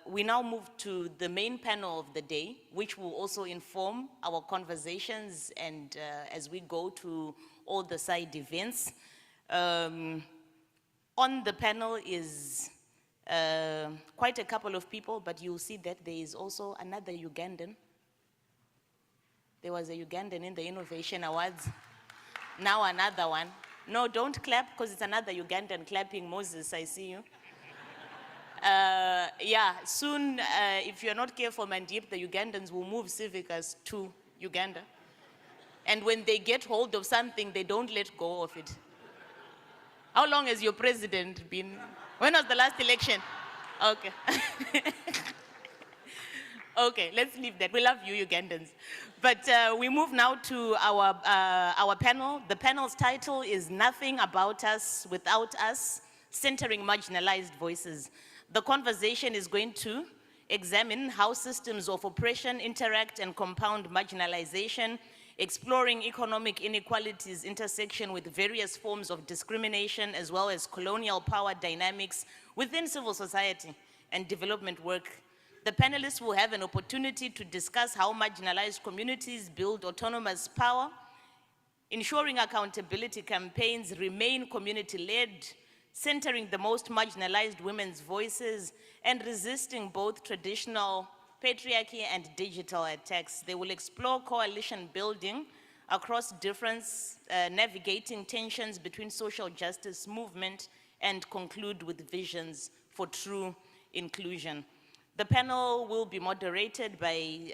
We now move to the main panel of the day, which will also inform our conversations and as we go to all the side events. On the panel is quite a couple of people, but you'll see that there is also another Ugandan. There was a Ugandan in the Innovation Awards. Now another one. No, don't clap, because it's another Ugandan clapping. Moses, I see you. Yeah, soon, if you're not careful, Mandip, the Ugandans will move Civicus to Uganda. And when they get hold of something, they don't let go of it. How long has your president been? When was the last election? Okay. Okay, let's leave that. We love you, Ugandans. But we move now to our panel. The panel's title is Nothing About Us Without Us, Centering Marginalized Voices. The conversation is going to examine how systems of oppression interact and compound marginalization, exploring economic inequalities intersection with various forms of discrimination, as well as colonial power dynamics within civil society and development work. The panelists will have an opportunity to discuss how marginalized communities build autonomous power, ensuring accountability campaigns remain community-led, centering the most marginalized women's voices, and resisting both traditional patriarchy and digital attacks. They will explore coalition building across difference, navigating tensions between social justice movement, and conclude with visions for true inclusion. The panel will be moderated by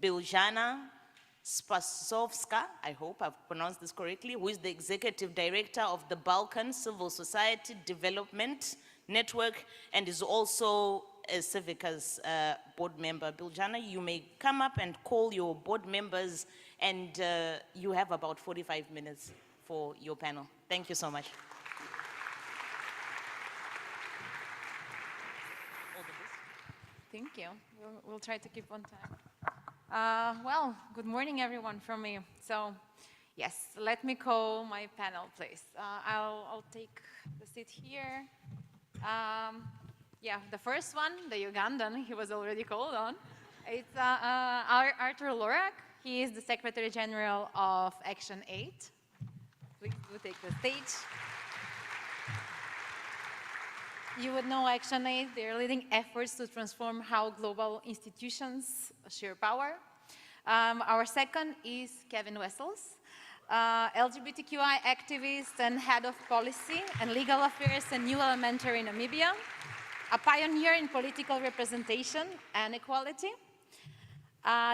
Biljana Spasovska, I hope I've pronounced this correctly, who is the Executive Director of the Balkan Civil Society Development Network and is also a Civicus board member. Biljana, you may come up and call your board members, and you have about 45 minutes for your panel. Thank you so much. Thank you. We'll try to keep on time. Well, good morning, everyone, from me. So, yes, let me call my panel, please. I'll take the seat here. Yeah, the first one, the Ugandan, he was already called on. It's Arthur Lorak. He is the Secretary General of Action 8. Please do take the stage. You would know Action 8, they're leading efforts to transform how global institutions share power. Our second is Kevin Wessels, LGBTQI activist and head of policy and legal affairs at New Elementary in Namibia, a pioneer in political representation and equality.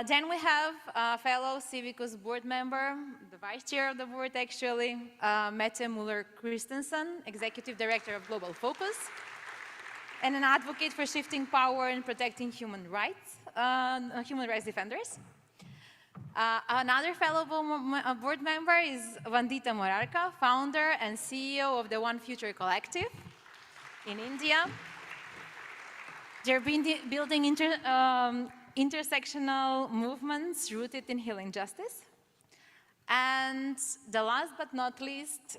Then we have a fellow Civicus board member, the vice chair of the board actually, Mette Muller-Christensen, executive director of Global Focus, and an advocate for shifting power and protecting human rights defenders. Another fellow board member is Vandita Morarka, founder and CEO of the One Future Collective in India. They're building intersectional movements rooted in healing justice. And the last but not least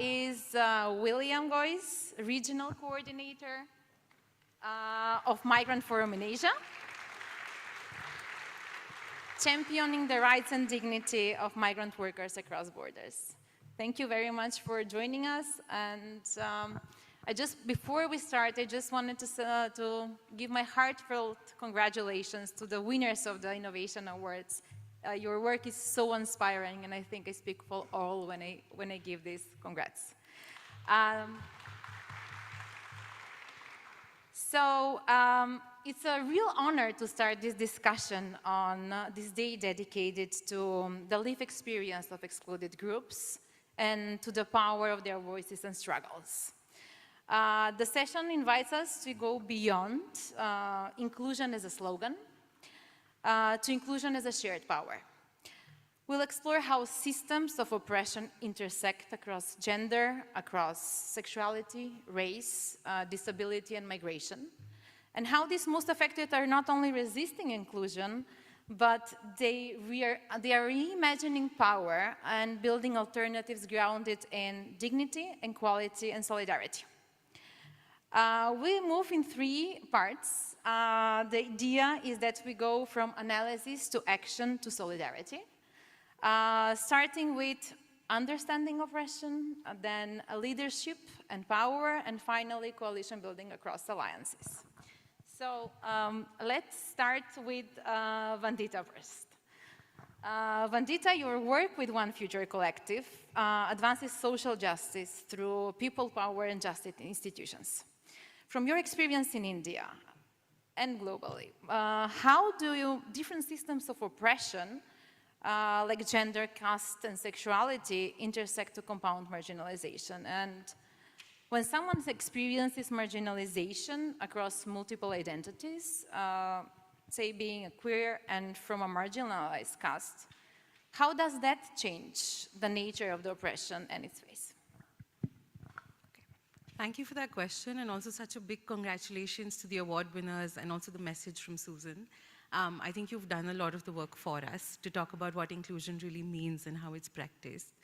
is William Goyce, regional coordinator of Migrant Forum in Asia, championing the rights and dignity of migrant workers across borders. Thank you very much for joining us. And before we start, I just wanted to give my heartfelt congratulations to the winners of the Innovation Awards. Your work is so inspiring, and I think I speak for all when I give these congrats. It's a real honor to start this discussion on this day dedicated to the lived experience of excluded groups and to the power of their voices and struggles. The session invites us to go beyond inclusion as a slogan to inclusion as a shared power. We'll explore how systems of oppression intersect across gender, across sexuality, race, disability, and migration, and how these most affected are not only resisting inclusion, but they are reimagining power and building alternatives grounded in dignity, equality, and solidarity. We move in three parts. The idea is that we go from analysis to action to solidarity, starting with understanding oppression, then leadership and power, and finally coalition building across alliances. So let's start with Vandita first. Vandita, your work with One Future Collective advances social justice through people power and justice institutions. From your experience in India and globally, how do different systems of oppression like gender, caste, and sexuality intersect to compound marginalization? And when someone experiences marginalization across multiple identities, say being a queer and from a marginalized caste, how does that change the nature of the oppression and its face? Thank you for that question, and also such a big congratulations to the award winners and also the message from Susan. I think you've done a lot of the work for us to talk about what inclusion really means and how it's practiced.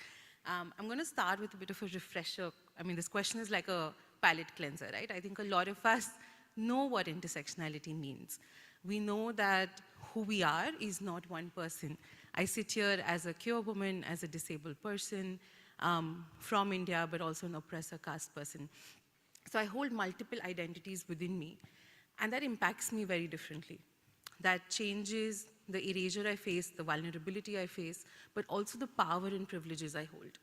I'm going to start with a bit of a refresher. I mean, this question is like a palate cleanser, right? I think a lot of us know what intersectionality means. We know that who we are is not one person. I sit here as a queer woman, as a disabled person, from India, but also an oppressor caste person. So I hold multiple identities within me, and that impacts me very differently. That changes the erasure I face, the vulnerability I face, but also the power and privileges I hold.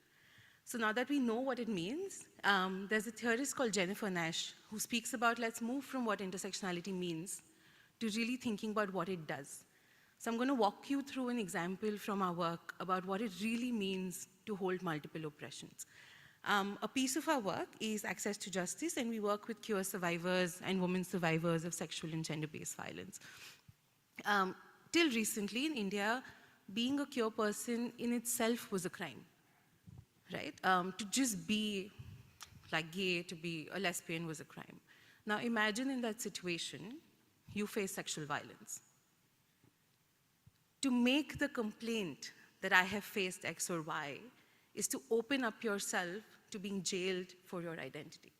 So now that we know what it means, there's a theorist called Jennifer Nash who speaks about let's move from what intersectionality means to really thinking about what it does. So I'm going to walk you through an example from our work about what it really means to hold multiple oppressions. A piece of our work is access to justice, and we work with queer survivors and women survivors of sexual and gender-based violence. Till recently in India, being a queer person in itself was a crime, right? To just be like gay, to be a lesbian was a crime. Now imagine in that situation, you face sexual violence. To make the complaint that I have faced X or Y is to open up yourself to being jailed for your identity.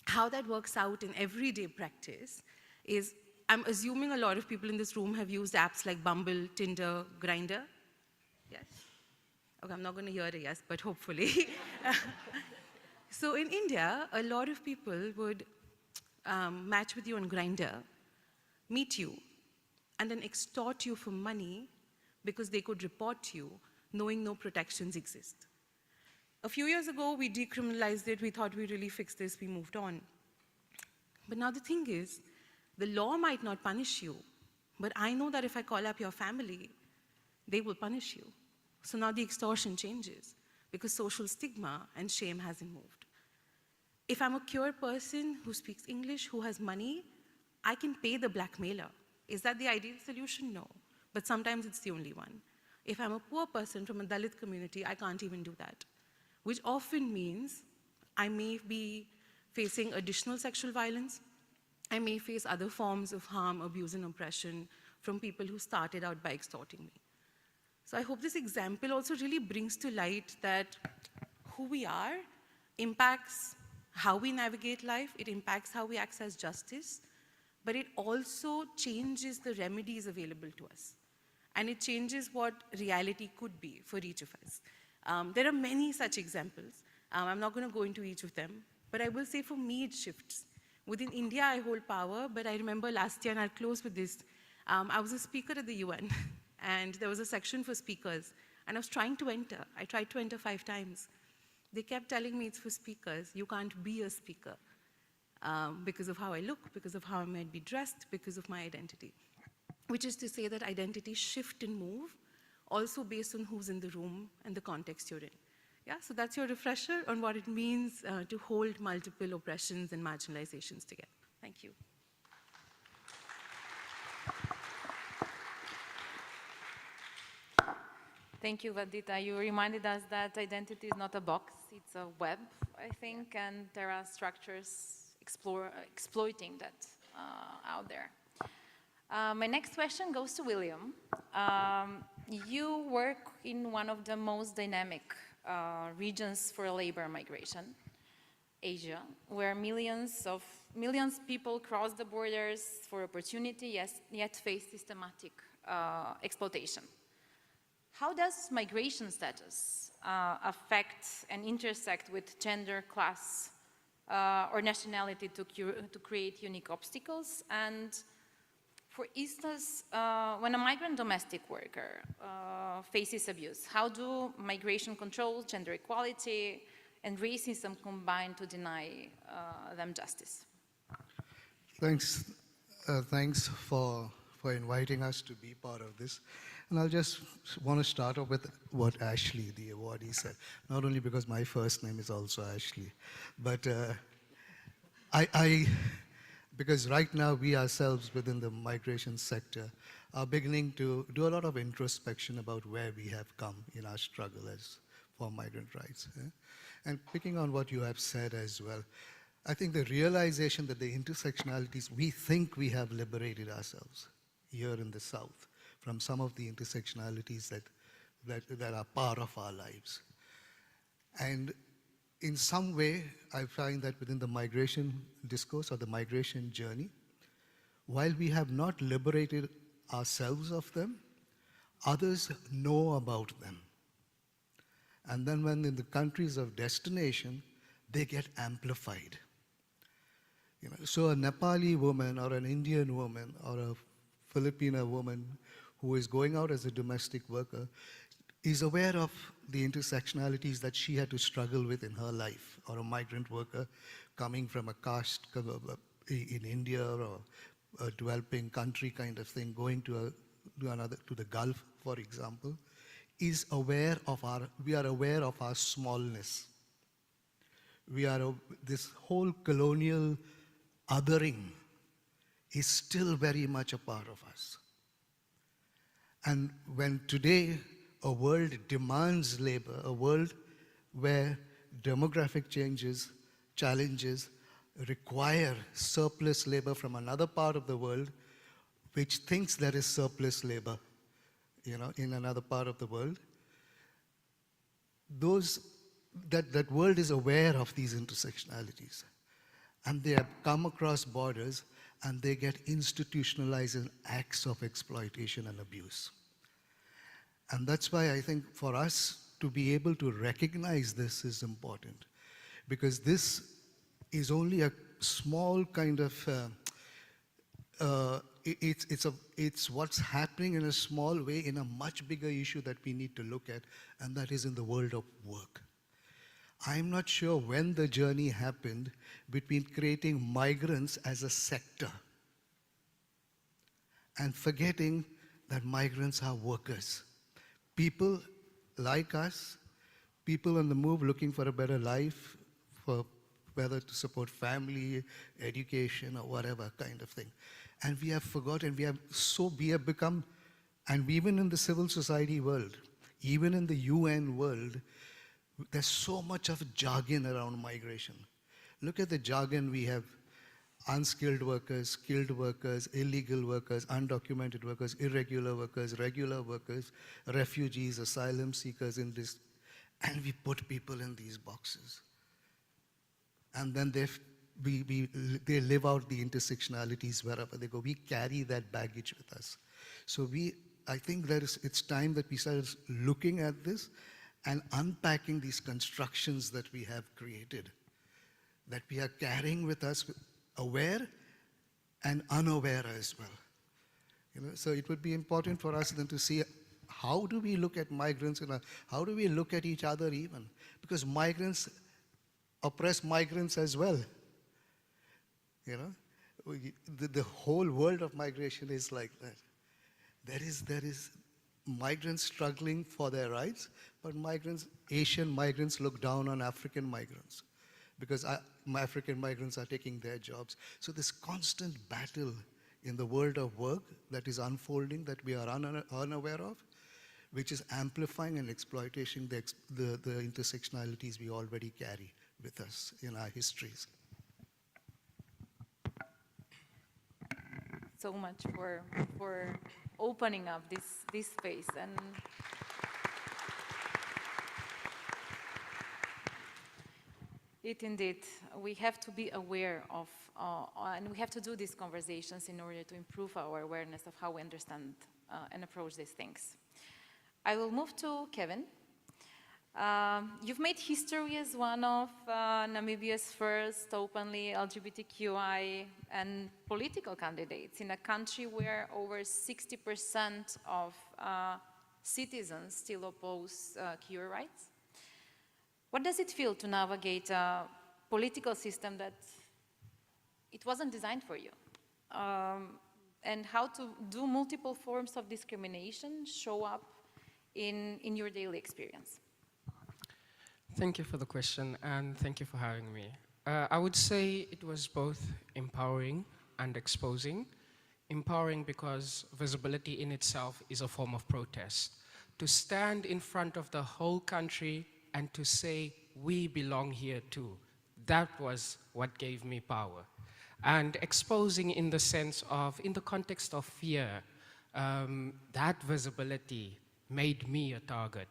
How that works out in everyday practice is, I'm assuming a lot of people in this room have used apps like Bumble, Tinder, Grindr. Yes? Okay, I'm not going to hear a yes, but hopefully. So in India, a lot of people would match with you on Grindr, meet you, and then extort you for money because they could report you, knowing no protections exist. A few years ago, we decriminalized it. We thought we really fixed this. We moved on. But now the thing is, the law might not punish you, but I know that if I call up your family, they will punish you. So now the extortion changes because social stigma and shame hasn't moved. If I'm a queer person who speaks English, who has money, I can pay the blackmailer. Is that the ideal solution? No. But sometimes it's the only one. If I'm a poor person from a Dalit community, I can't even do that, which often means I may be facing additional sexual violence. I may face other forms of harm, abuse, and oppression from people who started out by extorting me. So I hope this example also really brings to light that who we are impacts how we navigate life, it impacts how we access justice, but it also changes the remedies available to us. And it changes what reality could be for each of us. There are many such examples. I'm not going to go into each of them, but I will say for me it shifts. Within India, I hold power, but I remember last year, and I'll close with this, I was a speaker at the UN, and there was a section for speakers, and I was trying to enter. I tried to enter 5 times. They kept telling me it's for speakers. You can't be a speaker because of how I look, because of how I might be dressed, because of my identity. Which is to say that identities shift and move, also based on who's in the room and the context you're in. Yeah, so that's your refresher on what it means to hold multiple oppressions and marginalizations together. Thank you. Thank you, Vandita. You reminded us that identity is not a box, it's a web, I think, and there are structures exploiting that out there. My next question goes to William. You work in one of the most dynamic regions for labor migration, Asia, where millions people cross the borders for opportunity, yet face systematic exploitation. How does migration status affect and intersect with gender, class, or nationality to create unique obstacles? And for instance, when a migrant domestic worker faces abuse, how do migration control, gender equality, and racism combine to deny them justice? Thanks, thanks for inviting us to be part of this. And I'll just want to start off with what Ashley, the awardee, said. Not only because my first name is also Ashley, but because right now we ourselves within the migration sector are beginning to do a lot of introspection about where we have come in our struggle for migrant rights. And picking on what you have said as well, I think the realization that the intersectionalities, we think we have liberated ourselves here in the South from some of the intersectionalities that are part of our lives. And in some way, I find that within the migration discourse or the migration journey, while we have not liberated ourselves of them, others know about them. And then when in the countries of destination, they get amplified. You know, so a Nepali woman or an Indian woman or a Filipino woman who is going out as a domestic worker is aware of the intersectionalities that she had to struggle with in her life, or a migrant worker coming from a caste in India or a developing country kind of thing, going to the Gulf, for example, is aware of we are aware of our smallness. This whole colonial othering is still very much a part of us. And when today a world demands labor, a world where demographic challenges require surplus labor from another part of the world, which thinks there is surplus labor, in another part of the world, that world is aware of these intersectionalities. And they have come across borders and they get institutionalized in acts of exploitation and abuse. And that's why I think for us to be able to recognize this is important, because this is only a small kind of, it's what's happening in a small way in a much bigger issue that we need to look at, and that is in the world of work. I'm not sure when the journey happened between creating migrants as a sector and forgetting that migrants are workers. People like us, people on the move looking for a better life, for whether to support family, education, or whatever kind of thing. And we have forgotten, we have become, and even in the civil society world, even in the UN world, there's so much of jargon around migration. Look at the jargon we have: unskilled workers, skilled workers, illegal workers, undocumented workers, irregular workers, regular workers, refugees, asylum seekers in this, and we put people in these boxes. And then they live out the intersectionalities wherever they go. We carry that baggage with us. So I think it's time that we start looking at this and unpacking these constructions that we have created, that we are carrying with us, aware and unaware as well. So it would be important for us then to see how do we look at migrants and how do we look at each other even, because migrants oppress migrants as well. The whole world of migration is like that. There is migrants struggling for their rights, but Asian migrants look down on African migrants because African migrants are taking their jobs. So this constant battle in the world of work that is unfolding, that we are unaware of, which is amplifying and exploiting the intersectionalities we already carry with us in our histories. So much for opening up this space. And indeed, we have to be aware of, and we have to do these conversations in order to improve our awareness of how we understand and approach these things. I will move to Kevin. You've made history as one of Namibia's first openly LGBTQI and political candidates in a country where over 60% of citizens still oppose queer rights. What does it feel to navigate a political system that it wasn't designed for you? And how to do multiple forms of discrimination show up in your daily experience? Thank you for the question, and thank you for having me. I would say it was both empowering and exposing. Empowering because visibility in itself is a form of protest. To stand in front of the whole country and to say, we belong here too, that was what gave me power. And exposing in the sense of, in the context of fear, that visibility made me a target.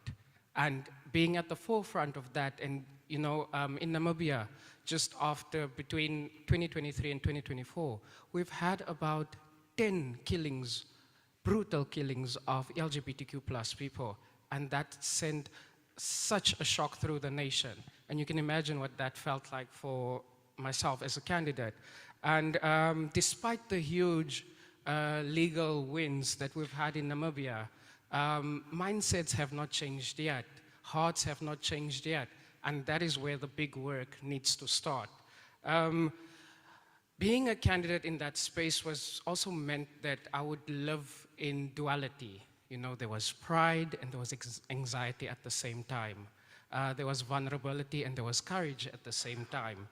And being at the forefront of that, and in Namibia, just after between 2023 and 2024, we've had about 10 killings, brutal killings of LGBTQ plus people, and that sent such a shock through the nation. And you can imagine what that felt like for myself as a candidate. And despite the huge legal wins that we've had in Namibia, mindsets have not changed yet. Hearts have not changed yet. And that is where the big work needs to start. Being a candidate in that space was also meant that I would live in duality. You know, there was pride and there was anxiety at the same time. There was vulnerability and there was courage at the same time.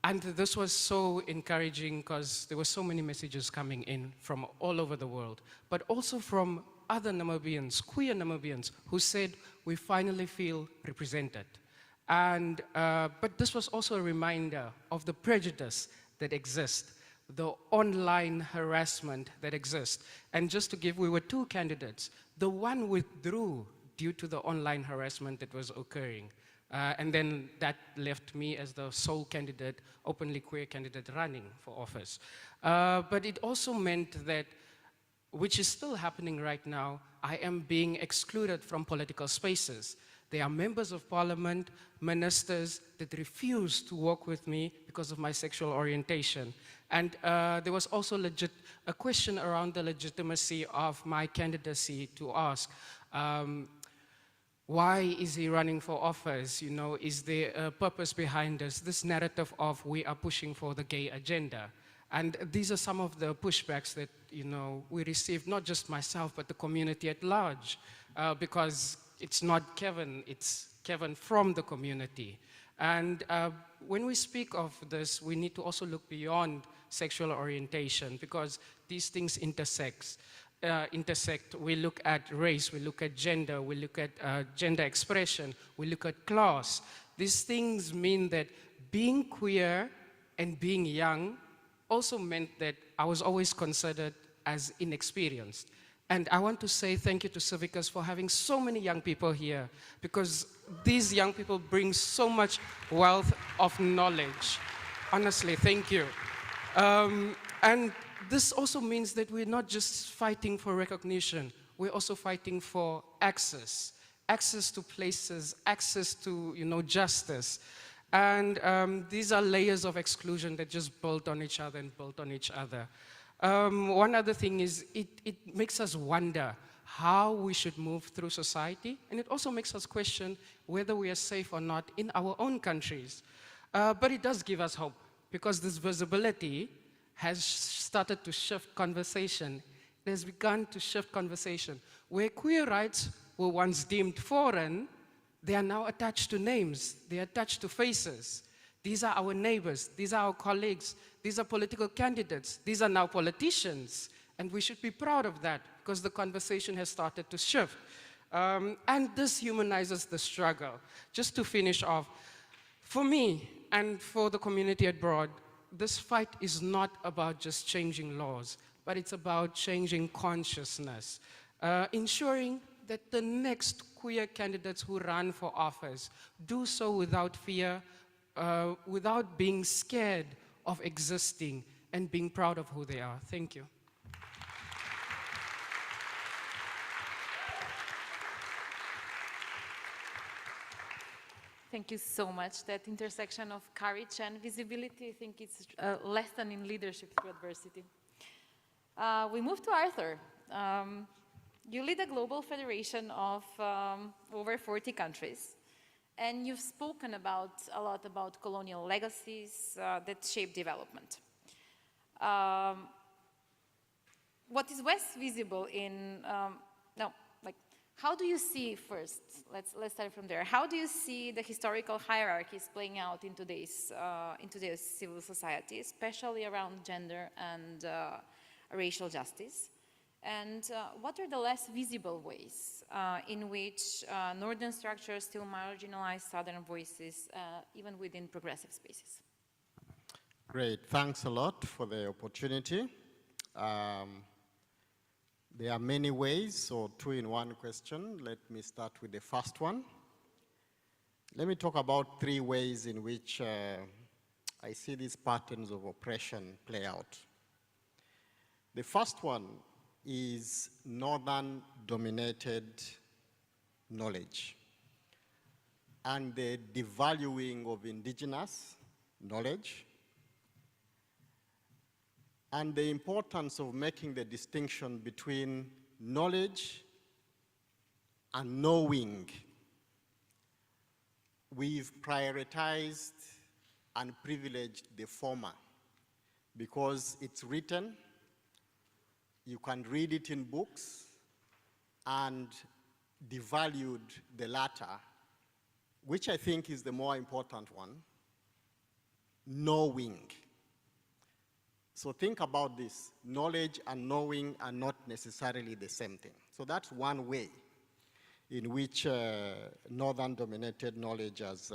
And this was so encouraging because there were so many messages coming in from all over the world, but also from other Namibians, queer Namibians, who said, we finally feel represented. And, but this was also a reminder of the prejudice that exists, the online harassment that exists. And just to give, we were two candidates. The one withdrew due to the online harassment that was occurring. And then that left me as the sole candidate, openly queer candidate running for office. But it also meant that, which is still happening right now, I am being excluded from political spaces. There are members of parliament, ministers that refuse to work with me because of my sexual orientation. And there was also a question around the legitimacy of my candidacy to ask, why is he running for office? You know, is there a purpose behind this narrative of we are pushing for the gay agenda? And these are some of the pushbacks that, you know, we received, not just myself, but the community at large, because it's not Kevin, it's Kevin from the community. And when we speak of this, we need to also look beyond sexual orientation, because these things intersect. We look at race, we look at gender, we look at gender expression, we look at class. These things mean that being queer and being young also meant that I was always considered as inexperienced. And I want to say thank you to Civicus for having so many young people here, because these young people bring so much wealth of knowledge. Honestly, thank you. And this also means that we're not just fighting for recognition, we're also fighting for access. Access to places, access to, you know, justice. And these are layers of exclusion that just build on each other and build on each other. One other thing is it makes us wonder how we should move through society, and it also makes us question whether we are safe or not in our own countries. But it does give us hope, because this visibility has started to shift conversation. It has begun to shift conversation. Where queer rights were once deemed foreign, they are now attached to names, they are attached to faces. These are our neighbors, these are our colleagues, these are political candidates, these are now politicians, and we should be proud of that, because the conversation has started to shift. And this humanizes the struggle. Just to finish off, for me and for the community abroad, this fight is not about just changing laws, but it's about changing consciousness, ensuring that the next queer candidates who run for office do so without fear, without being scared of existing, and being proud of who they are. Thank you. Thank you so much. That intersection of courage and visibility, I think it's a lesson in leadership through adversity. We move to Arthur. You lead a global federation of over 40 countries, and you've spoken a lot about colonial legacies that shape development. What is less visible in, how do you see first, let's start from there. How do you see the historical hierarchies playing out in today's civil society, especially around gender and racial justice? And what are the less visible ways in which northern structures still marginalize southern voices, even within progressive spaces? Great, thanks a lot for the opportunity. There are many ways, so two in one question. Let me start with the first one. Let me talk about three ways in which I see these patterns of oppression play out. The first one is northern-dominated knowledge and the devaluing of indigenous knowledge, and the importance of making the distinction between knowledge and knowing. We've prioritized and privileged the former because it's written, you can read it in books, and devalued the latter, which I think is the more important one, knowing. So think about this. Knowledge and knowing are not necessarily the same thing. So that's one way in which northern-dominated knowledge has,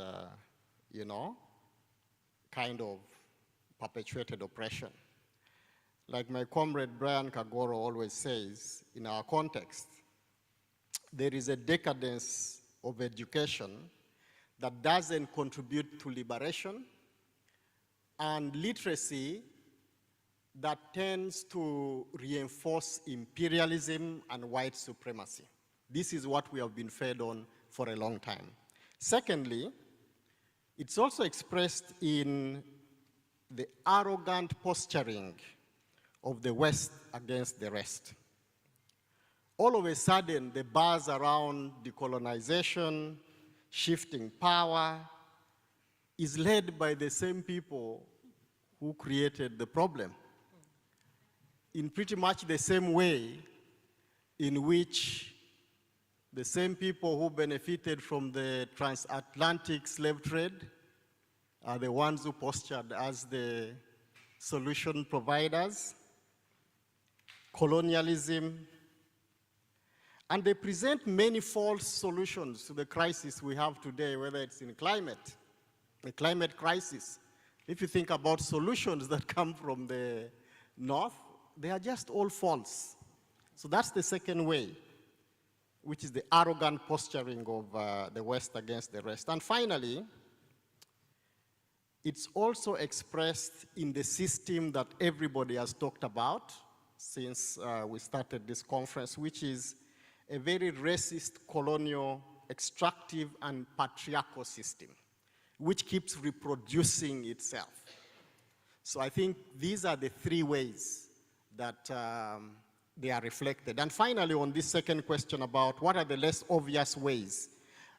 kind of perpetuated oppression. Like my comrade Brian Kagoro always says, in our context, there is a decadence of education that doesn't contribute to liberation, and literacy that tends to reinforce imperialism and white supremacy. This is what we have been fed on for a long time. Secondly, it's also expressed in the arrogant posturing of the West against the rest. All of a sudden, the buzz around decolonization, shifting power, is led by the same people who created the problem. In pretty much the same way in which the same people who benefited from the transatlantic slave trade are the ones who postured as the solution providers, colonialism, and they present many false solutions to the crisis we have today, whether it's in climate, the climate crisis. If you think about solutions that come from the North, they are just all false. So that's the second way, which is the arrogant posturing of the West against the rest. And finally, it's also expressed in the system that everybody has talked about since we started this conference, which is a very racist, colonial, extractive, and patriarchal system, which keeps reproducing itself. So I think these are the three ways that they are reflected. And finally, on this second question about what are the less obvious ways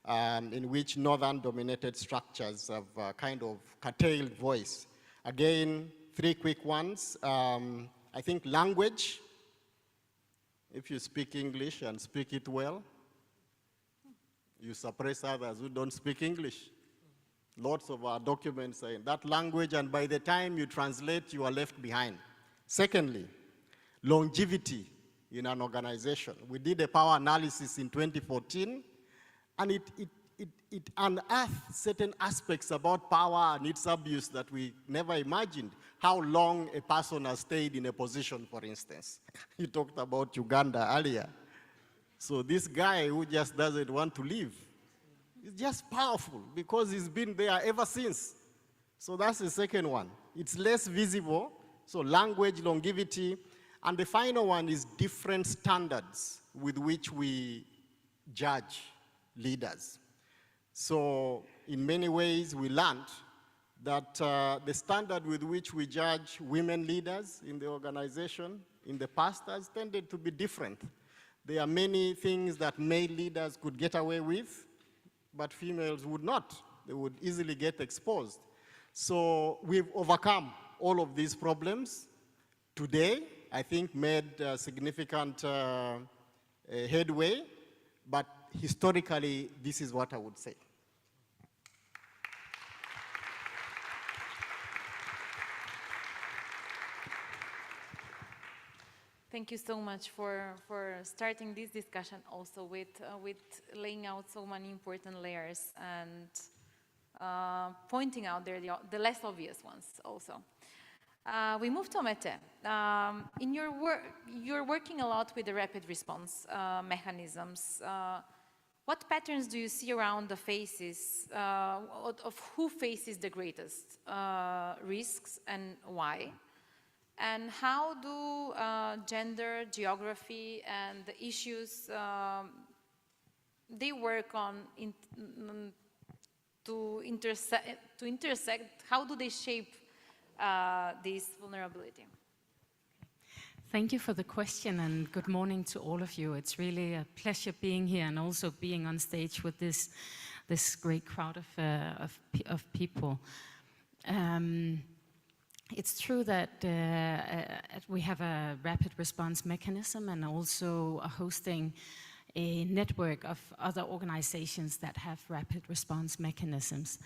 in which northern-dominated structures have kind of curtailed voice. Again, three quick ones. I think language. If you speak English and speak it well, you suppress others who don't speak English. Lots of our documents are in that language, and by the time you translate, you are left behind. Secondly, longevity in an organization. We did a power analysis in 2014, and it unearthed certain aspects about power and its abuse that we never imagined. How long a person has stayed in a position, for instance. You talked about Uganda earlier. So this guy who just doesn't want to leave, is just powerful because he's been there ever since. So that's the second one. It's less visible, so language, longevity, and the final one is different standards with which we judge leaders. So in many ways, we learned that the standard with which we judge women leaders in the organization in the past has tended to be different. There are many things that male leaders could get away with, but females would not. They would easily get exposed. So we've overcome all of these problems. Today, I think, made significant headway, but historically, this is what I would say. Thank you so much for starting this discussion also with laying out so many important layers and pointing out the less obvious ones also. We move to Mete. In your work, you're working a lot with the rapid response mechanisms. What patterns do you see around the faces of who faces the greatest risks and why? And how do gender, geography, and the issues they work on to intersect? How do they shape this vulnerability? Thank you for the question, and good morning to all of you. It's really a pleasure being here and also being on stage with this great crowd of people. It's true that we have a rapid response mechanism and also hosting a network of other organizations that have rapid response mechanisms.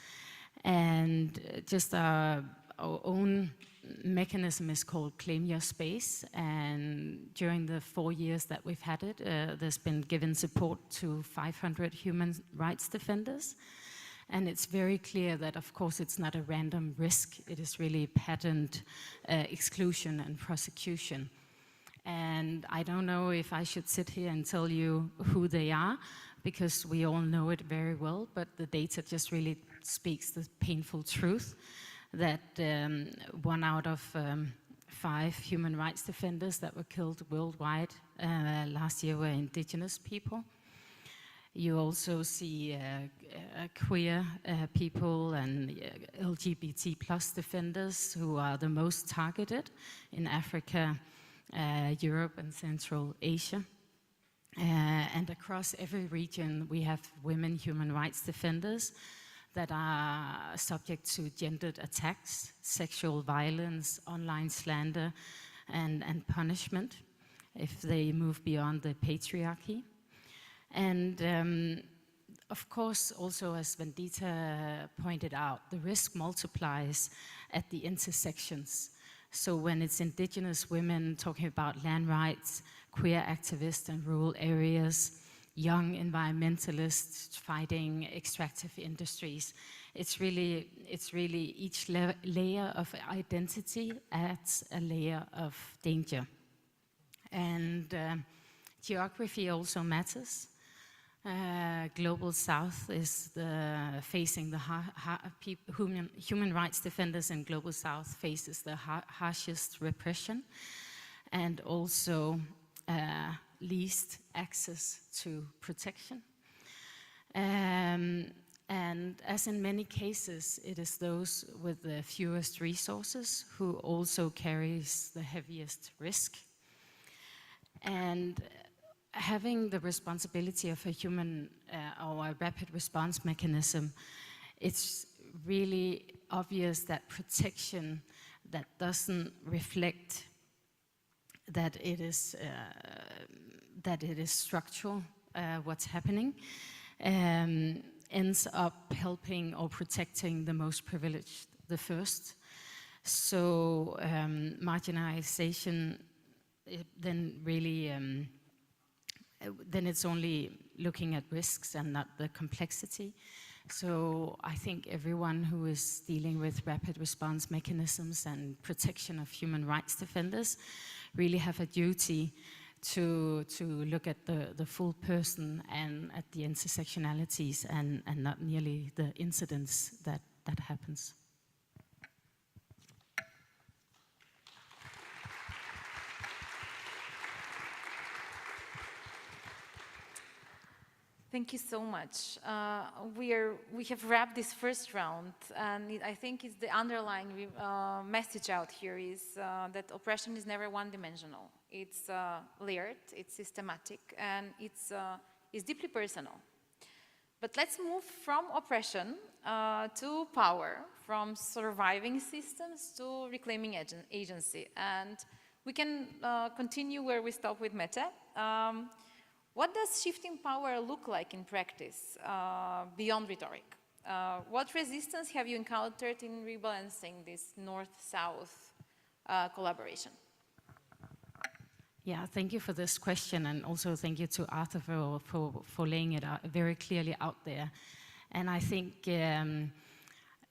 And just our own mechanism is called Claim Your Space, and during the 4 years that we've had it, there's been given support to 500 human rights defenders. And it's very clear that, of course, it's not a random risk. It is really patterned exclusion and prosecution. And I don't know if I should sit here and tell you who they are, because we all know it very well, but the data just really speaks the painful truth that 1 out of 5 human rights defenders that were killed worldwide last year were indigenous people. You also see queer people and LGBT plus defenders who are the most targeted in Africa, Europe, and Central Asia. And across every region, we have women human rights defenders that are subject to gendered attacks, sexual violence, online slander, and punishment if they move beyond the patriarchy. And of course, also as Vandita pointed out, the risk multiplies at the intersections. So when it's indigenous women talking about land rights, queer activists in rural areas, young environmentalists fighting extractive industries, it's really each layer of identity adds a layer of danger. And geography also matters. Global South is facing the human rights defenders in Global South faces the harshest repression and also least access to protection. And as in many cases, it is those with the fewest resources who also carries the heaviest risk. And having the responsibility of a human or a rapid response mechanism, it's really obvious that protection that doesn't reflect that it is structural, what's happening, ends up helping or protecting the most privileged the first. So marginalization then really then it's only looking at risks and not the complexity. So I think everyone who is dealing with rapid response mechanisms and protection of human rights defenders really have a duty to look at the full person and at the intersectionalities and not merely the incidents that happens. Thank you so much. We have wrapped this first round, and I think it's the underlying message out here is that oppression is never one-dimensional. It's layered, it's systematic, and it's deeply personal. But let's move from oppression to power, from surviving systems to reclaiming agency. And we can continue where we stop with Mete. What does shifting power look like in practice, beyond rhetoric? What resistance have you encountered in rebalancing this North-South collaboration? Yeah, thank you for this question, and also thank you to Arthur for laying it out very clearly out there. And I think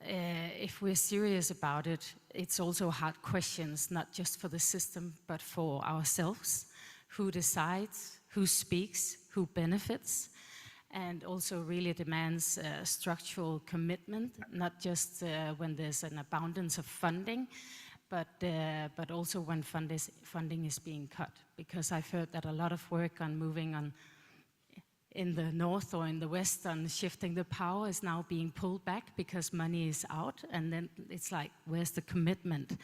if we're serious about it, it's also hard questions, not just for the system, but for ourselves. Who decides? Who speaks, who benefits, and also really demands structural commitment, not just when there's an abundance of funding, but also when funding is being cut. Because I've heard that a lot of work on moving on in the north or in the west on shifting the power is now being pulled back because money is out, and then it's like, where's the commitment?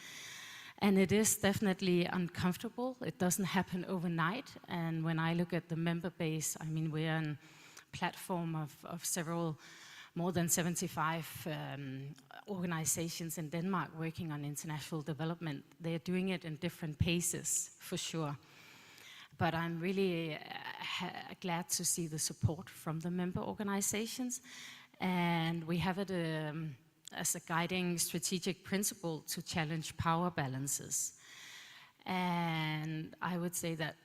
And it is definitely uncomfortable. It doesn't happen overnight. And when I look at the member base, I mean, we're a platform of several, more than 75 organizations in Denmark working on international development. They're doing it in different paces, for sure. But I'm really glad to see the support from the member organizations. And we have it as a guiding strategic principle to challenge power balances. And I would say that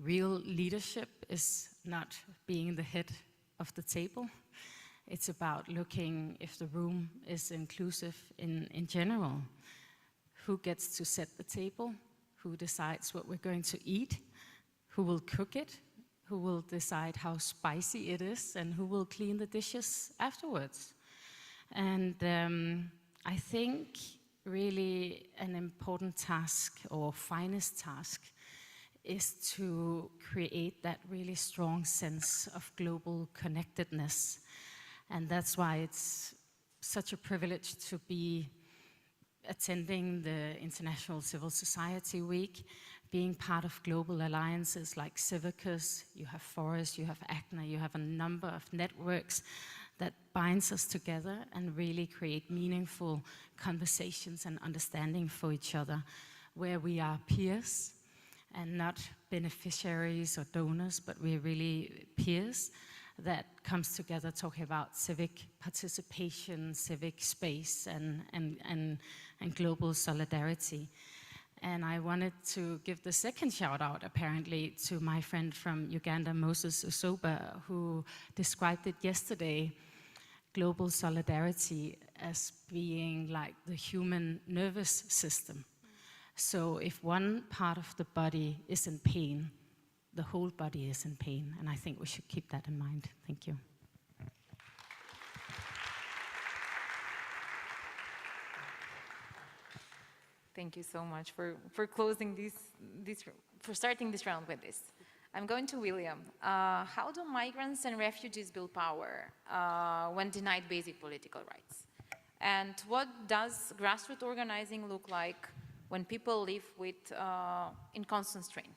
real leadership is not being the head of the table. It's about looking if the room is inclusive in general. Who gets to set the table? Who decides what we're going to eat? Who will cook it? Who will decide how spicy it is? And who will clean the dishes afterwards? And I think really an important task, or finest task, is to create that really strong sense of global connectedness. And that's why it's such a privilege to be attending the International Civil Society Week, being part of global alliances like Civicus, you have Forest, you have ACNA, you have a number of networks that binds us together and really create meaningful conversations and understanding for each other, where we are peers and not beneficiaries or donors, but we're really peers that comes together talking about civic participation, civic space, and global solidarity. And I wanted to give the second shout out, apparently, to my friend from Uganda, Moses Usoba, who described it yesterday, global solidarity as being like the human nervous system. So if one part of the body is in pain, the whole body is in pain. And I think we should keep that in mind. Thank you. Thank you so much for closing for starting this round with this. I'm going to William. How do migrants and refugees build power when denied basic political rights? And what does grassroots organizing look like when people live in constant strain?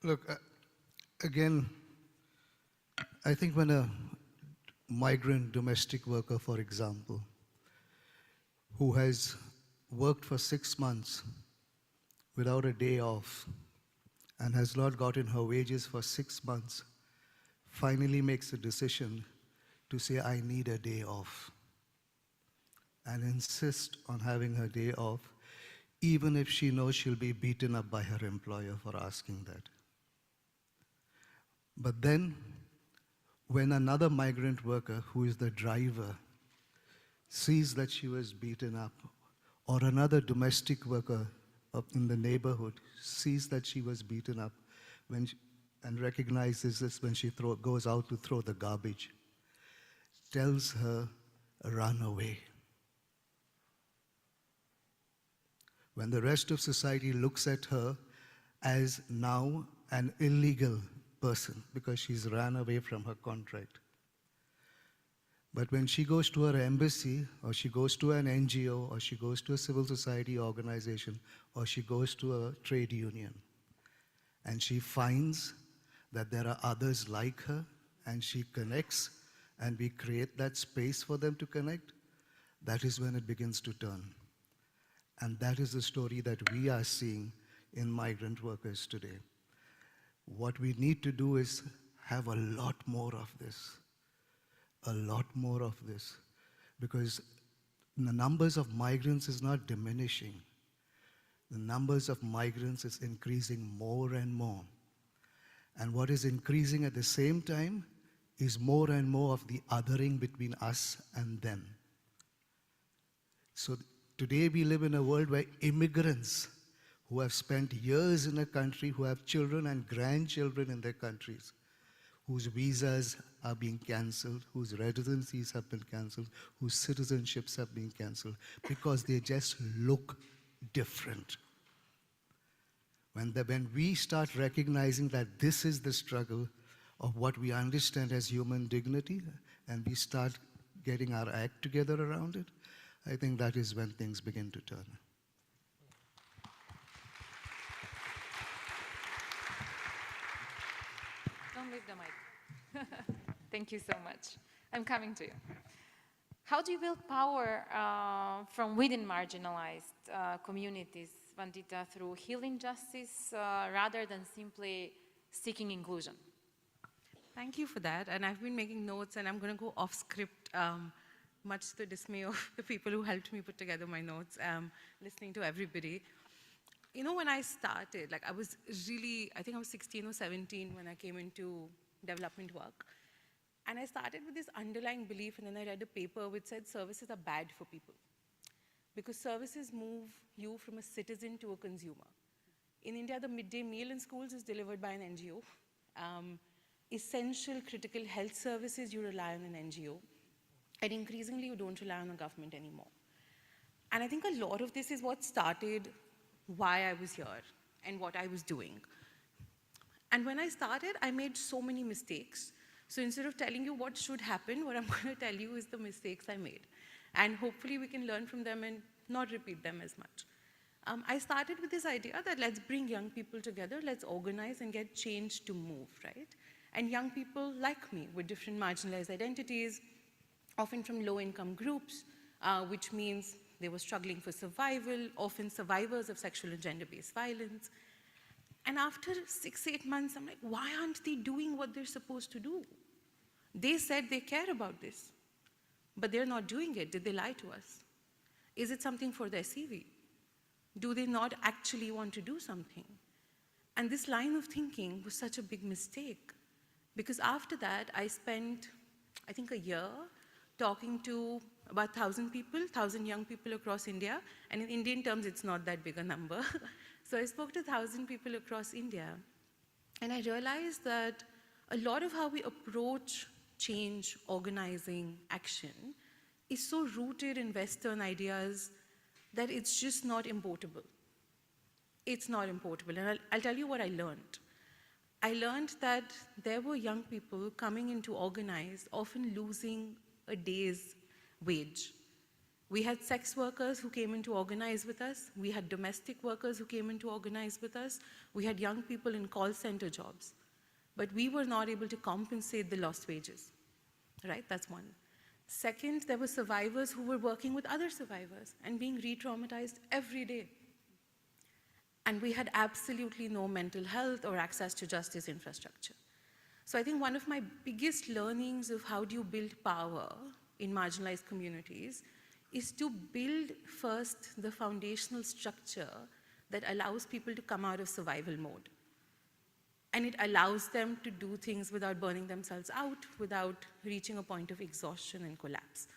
Look, again, I think when a migrant domestic worker, for example, who has worked for 6 months without a day off and has not gotten her wages for 6 months, finally makes a decision to say, I need a day off, and insist on having her day off, even if she knows she'll be beaten up by her employer for asking that. But then, when another migrant worker, who is the driver, sees that she was beaten up, or another domestic worker in the neighborhood sees that she was beaten up and recognizes this when she goes out to throw the garbage, tells her, run away. When the rest of society looks at her as now an illegal person because she's ran away from her contract. But when she goes to her embassy, or she goes to an NGO, or she goes to a civil society organization, or she goes to a trade union, and she finds that there are others like her, and she connects, and we create that space for them to connect, that is when it begins to turn. And that is the story that we are seeing in migrant workers today. What we need to do is have a lot more of this. A lot more of this. Because the numbers of migrants is not diminishing. The numbers of migrants is increasing more and more. And what is increasing at the same time is more and more of the othering between us and them. So today we live in a world where immigrants who have spent years in a country, who have children and grandchildren in their countries, whose visas are being cancelled, whose residencies have been cancelled, whose citizenships have been cancelled, because they just look different. When we start recognizing that this is the struggle of what we understand as human dignity, and we start getting our act together around it, I think that is when things begin to turn. Don't leave the mic. Thank you so much. I'm coming to you. How do you build power from within marginalized communities, Vandita, through healing justice rather than simply seeking inclusion? Thank you for that. And I've been making notes, and I'm going to go off script, much to the dismay of the people who helped me put together my notes, listening to everybody. You know, when I started, like I was really, I think I was 16 or 17 when I came into development work. And I started with this underlying belief, and then I read a paper which said services are bad for people, because services move you from a citizen to a consumer. In India, the midday meal in schools is delivered by an NGO. Essential critical health services, you rely on an NGO. And increasingly, you don't rely on the government anymore. And I think a lot of this is what started why I was here and what I was doing. And when I started, I made so many mistakes. So instead of telling you what should happen, what I'm going to tell you is the mistakes I made. And hopefully we can learn from them and not repeat them as much. I started with this idea that let's bring young people together, let's organize and get change to move, right? And young people like me with different marginalized identities, often from low-income groups, which means they were struggling for survival, often survivors of sexual and gender-based violence. And after 6-8 months, I'm like, why aren't they doing what they're supposed to do? They said they care about this, but they're not doing it. Did they lie to us? Is it something for their CV? Do they not actually want to do something? And this line of thinking was such a big mistake, because after that, I spent, I think, a year talking to about 1,000 people, 1,000 young people across India, and in Indian terms, it's not that big a number. So I spoke to 1,000 people across India, and I realized that a lot of how we approach change, organizing, action is so rooted in Western ideas that it's just not importable. It's not importable, and I'll tell you what I learned. I learned that there were young people coming in to organize, often losing a day's wage. We had sex workers who came in to organize with us. We had domestic workers who came in to organize with us. We had young people in call center jobs. But we were not able to compensate the lost wages, right? That's one. Second, there were survivors who were working with other survivors and being re-traumatized every day. And we had absolutely no mental health or access to justice infrastructure. So I think one of my biggest learnings of how do you build power in marginalized communities is to build first the foundational structure that allows people to come out of survival mode. And it allows them to do things without burning themselves out, without reaching a point of exhaustion and collapse.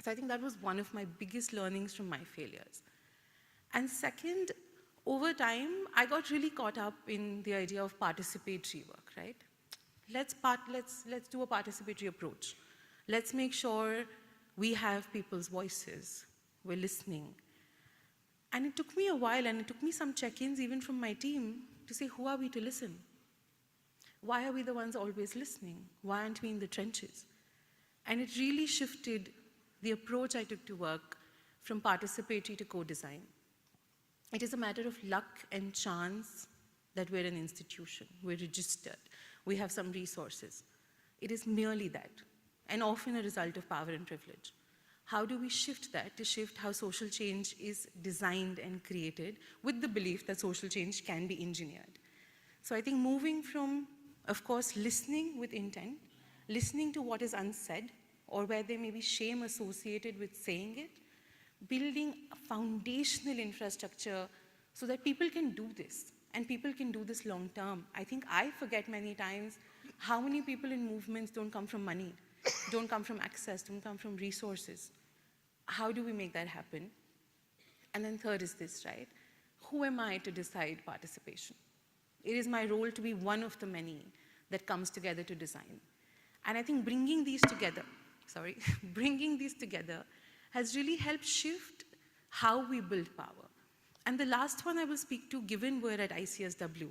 So I think that was one of my biggest learnings from my failures. And second, over time, I got really caught up in the idea of participatory work, right? Let's do a participatory approach. Let's make sure we have people's voices, we're listening. And it took me a while, and it took me some check-ins even from my team to say, who are we to listen? why are we the ones always listening? Why aren't we in the trenches? And it really shifted the approach I took to work from participatory to co-design. It is a matter of luck and chance that we're an institution, we're registered, we have some resources. It is merely that, and often a result of power and privilege. How do we shift that to shift how social change is designed and created with the belief that social change can be engineered? So I think moving from, of course, listening with intent, listening to what is unsaid, or where there may be shame associated with saying it, building a foundational infrastructure so that people can do this, and people can do this long term. I think I forget many times how many people in movements don't come from money, don't come from access, don't come from resources. How do we make that happen? And then third is this, right? Who am I to decide participation? It is my role to be one of the many that comes together to design. And I think bringing these together, bringing these together has really helped shift how we build power. And the last one I will speak to, given we're at ICSW,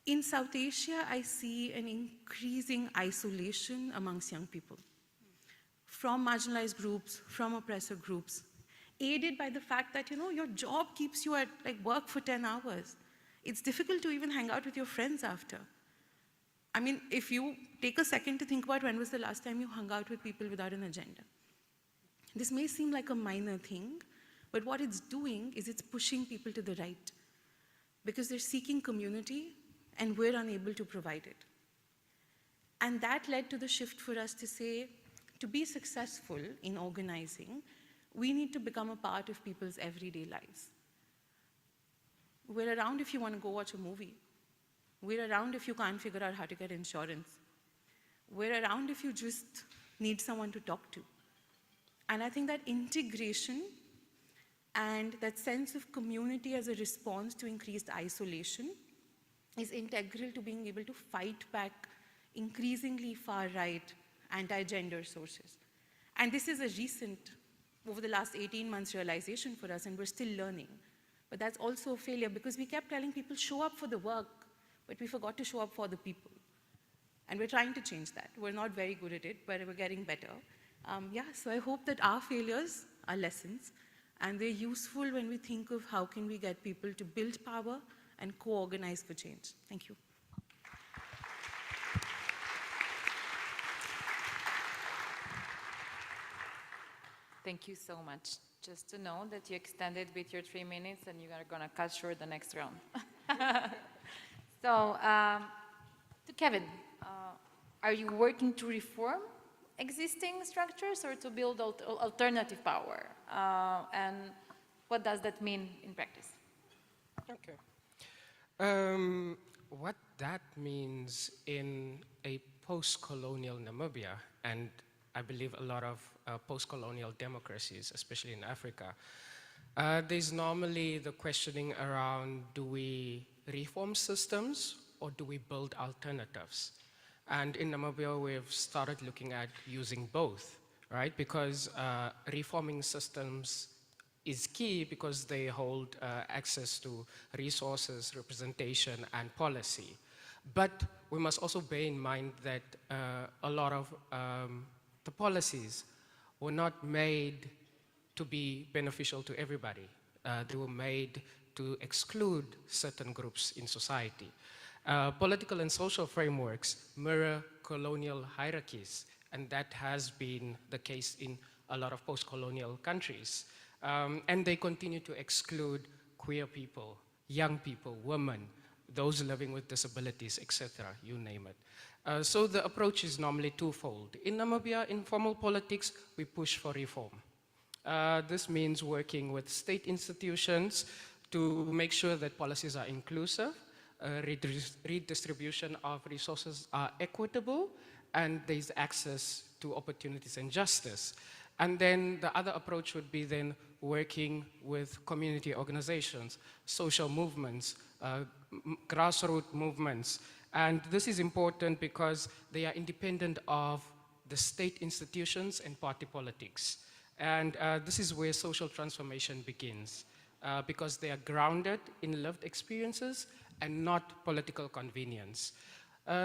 in South Asia, I see an increasing isolation amongst young people from marginalized groups, from oppressor groups, aided by the fact that, your job keeps you at work for 10 hours. It's difficult to even hang out with your friends after. I mean, if you take a second to think about when was the last time you hung out with people without an agenda. This may seem like a minor thing, but what it's doing is it's pushing people to the right because they're seeking community and we're unable to provide it. And that led to the shift for us to say, to be successful in organizing, we need to become a part of people's everyday lives. We're around if you want to go watch a movie. We're around if you can't figure out how to get insurance. We're around if you just need someone to talk to. And I think that integration and that sense of community as a response to increased isolation is integral to being able to fight back increasingly far-right anti-gender sources. And this is a recent, over the last 18 months realization for us, and we're still learning. But that's also a failure because we kept telling people, show up for the work, but we forgot to show up for the people. And we're trying to change that. We're not very good at it, but we're getting better. So I hope that our failures are lessons, and they're useful when we think of how can we get people to build power and co-organize for change. Thank you. Thank you so much. Just to know that you extended with your 3 minutes and you are going to cut short the next round. So, to Kevin, are you working to reform existing structures or to build alternative power? And what does that mean in practice? Okay. What that means in a post-colonial Namibia, and I believe a lot of post-colonial democracies, especially in Africa, there's normally the questioning around, do we reform systems or do we build alternatives? And in Namibia, we've started looking at using both, right? Because reforming systems is key because they hold access to resources, representation, and policy. But we must also bear in mind that a lot of the policies were not made to be beneficial to everybody. They were made to exclude certain groups in society. Political and social frameworks mirror colonial hierarchies, and that has been the case in a lot of post-colonial countries. And they continue to exclude queer people, young people, women, those living with disabilities, etc., you name it. So the approach is normally twofold. In Namibia, in formal politics, we push for reform. This means working with state institutions to make sure that policies are inclusive, redistribution of resources are equitable, and there's access to opportunities and justice. And then the other approach would be then working with community organizations, social movements, grassroots movements. And this is important because they are independent of the state institutions and party politics. And this is where social transformation begins, because they are grounded in lived experiences and not political convenience.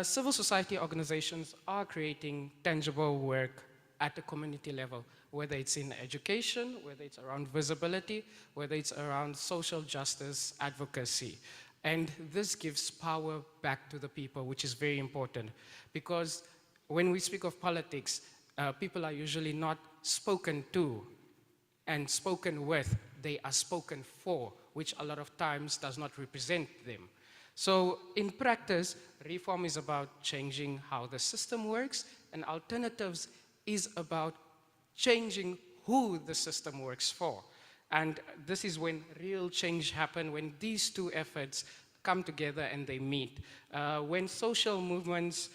Civil society organizations are creating tangible work at the community level, whether it's in education, whether it's around visibility, whether it's around social justice advocacy. And this gives power back to the people, which is very important. Because when we speak of politics, people are usually not spoken to and spoken with, they are spoken for, which a lot of times does not represent them. So in practice, reform is about changing how the system works, and alternatives is about changing who the system works for. And this is when real change happens, when these two efforts come together and they meet. When social movements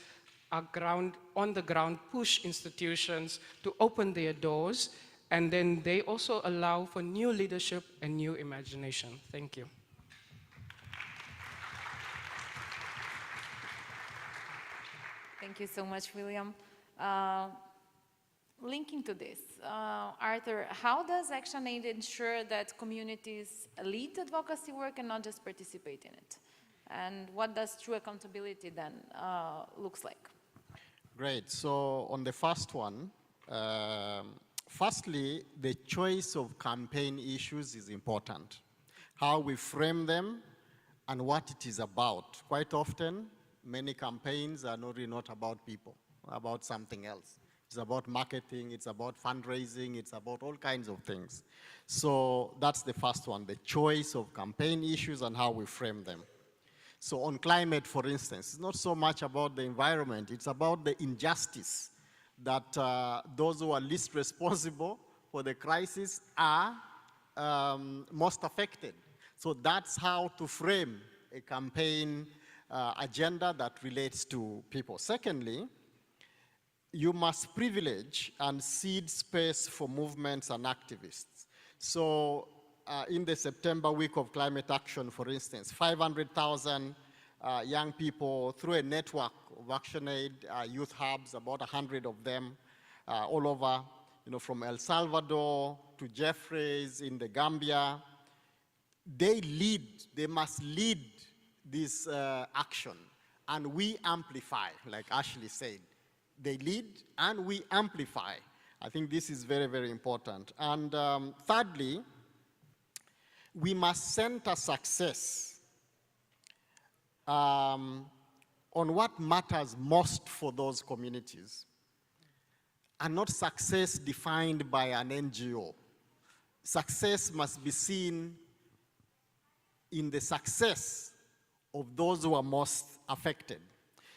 are on the ground, push institutions to open their doors, and then they also allow for new leadership and new imagination. Thank you. Thank you so much, William. Linking to this, Arthur, how does ActionAid ensure that communities lead advocacy work and not just participate in it? And what does true accountability then looks like? Great. So on the first one, firstly, the choice of campaign issues is important. How we frame them and what it is about. Quite often, many campaigns are really not about people, about something else. It's about marketing, it's about fundraising, it's about all kinds of things. So that's the first one, the choice of campaign issues and how we frame them. So on climate, for instance, it's not so much about the environment, it's about the injustice that those who are least responsible for the crisis are most affected. So that's how to frame a campaign agenda that relates to people. Secondly, you must privilege and seed space for movements and activists. So in the September week of climate action, for instance, 500,000 young people through a network of ActionAid youth hubs, about 100 of them all over, from El Salvador to Jeffreys in the Gambia. They must lead this action, and we amplify, like Ashley said. They lead and we amplify. I think this is very, very important. And thirdly, we must center success on what matters most for those communities, and not success defined by an NGO. Success must be seen in the success of those who are most affected.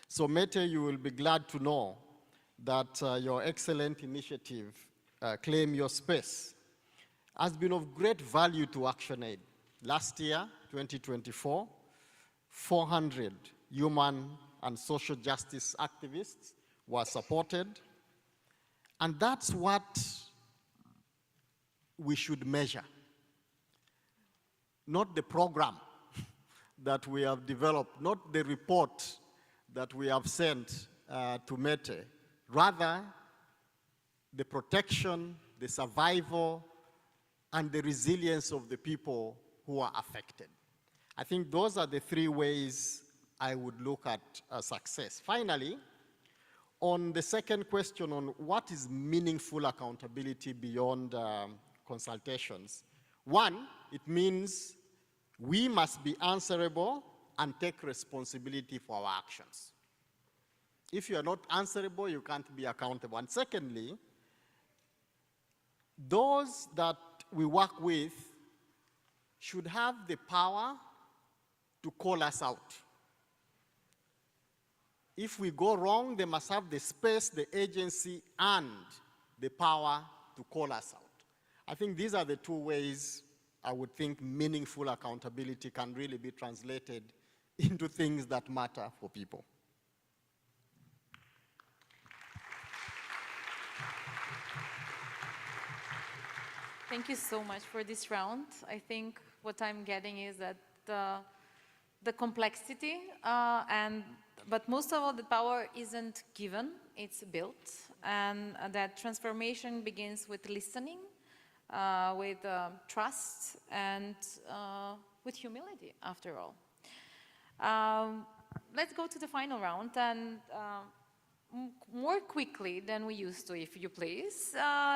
So Mete, you will be glad to know that your excellent initiative, Claim Your Space, has been of great value to ActionAid. Last year, 2024, 400 human and social justice activists were supported. And that's what we should measure, not the program that we have developed, not the report that we have sent to Mete, rather the protection, the survival, and the resilience of the people who are affected. I think those are the three ways I would look at success. Finally, on the second question on what is meaningful accountability beyond consultations, one, it means we must be answerable and take responsibility for our actions. If you are not answerable, you can't be accountable. And secondly, those that we work with should have the power to call us out. If we go wrong, they must have the space, the agency, and the power to call us out. I think these are the two ways I would think meaningful accountability can really be translated into things that matter for people. Thank you so much for this round. I think what I'm getting is that the complexity, but most of all, the power isn't given, it's built. And that transformation begins with listening, with trust, and with humility, after all. let's go to the final round and more quickly than we used to, if you please,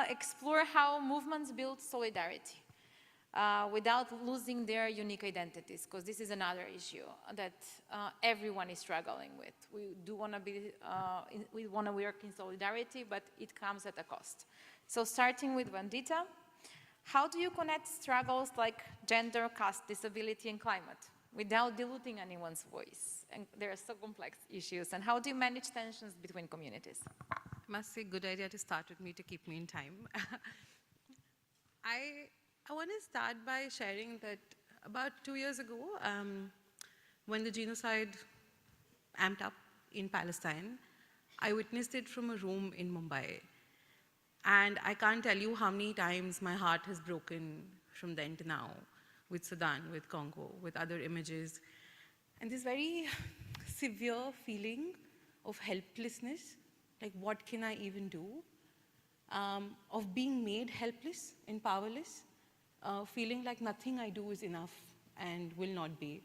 explore how movements build solidarity without losing their unique identities, because this is another issue that everyone is struggling with. We do want to be, we want to work in solidarity, but it comes at a cost. So starting with Vandita, how do you connect struggles like gender, caste, disability, and climate without diluting anyone's voice? And there are so complex issues. And how do you manage tensions between communities? I must say, good idea to start with me to keep me in time. I want to start by sharing that about 2 years ago, when the genocide amped up in Palestine, I witnessed it from a room in Mumbai. And I can't tell you how many times my heart has broken from then to now, with Sudan, with Congo, with other images. And this very severe feeling of helplessness, like what can I even do? Of being made helpless and powerless, feeling like nothing I do is enough and will not be.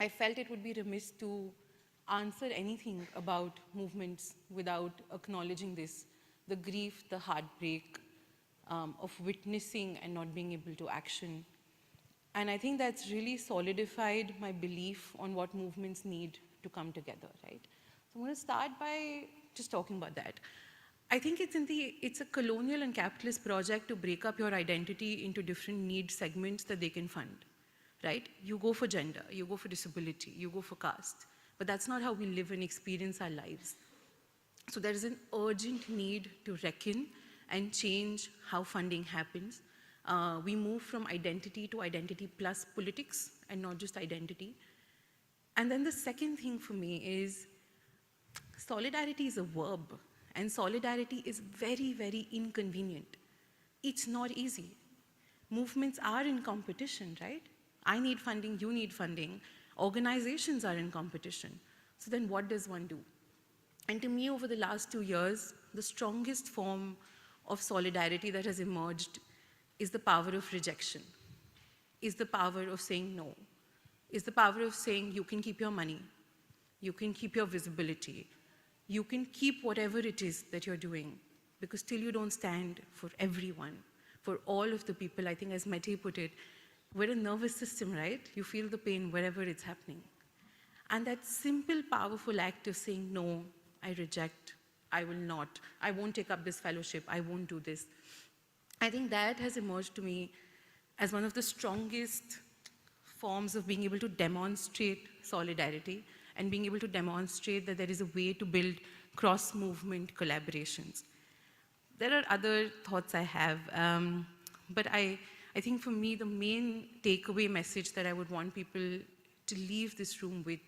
I felt it would be remiss to answer anything about movements without acknowledging this, the grief, the heartbreak of witnessing and not being able to action. And I think that's really solidified my belief on what movements need to come together, right? So I'm going to start by just talking about that. I think it's a colonial and capitalist project to break up your identity into different need segments that they can fund, right? You go for gender, you go for disability, you go for caste, but that's not how we live and experience our lives. So there is an urgent need to reckon and change how funding happens. We move from identity to identity plus politics and not just identity. And then the second thing for me is solidarity is a verb, and solidarity is very, very inconvenient. It's not easy. Movements are in competition, right? I need funding, you need funding. Organizations are in competition. So then what does one do? And to me, over the last 2 years, the strongest form of solidarity that has emerged is the power of rejection, is the power of saying no, is the power of saying you can keep your money, you can keep your visibility, you can keep whatever it is that you're doing, because till you don't stand for everyone, for all of the people, I think as Mette put it, we're a nervous system, right? You feel the pain wherever it's happening. And that simple, powerful act of saying, no, I reject, I will not, I won't take up this fellowship, I won't do this. I think that has emerged to me as one of the strongest forms of being able to demonstrate solidarity and being able to demonstrate that there is a way to build cross-movement collaborations. There are other thoughts I have, but I think for me, the main takeaway message that I would want people to leave this room with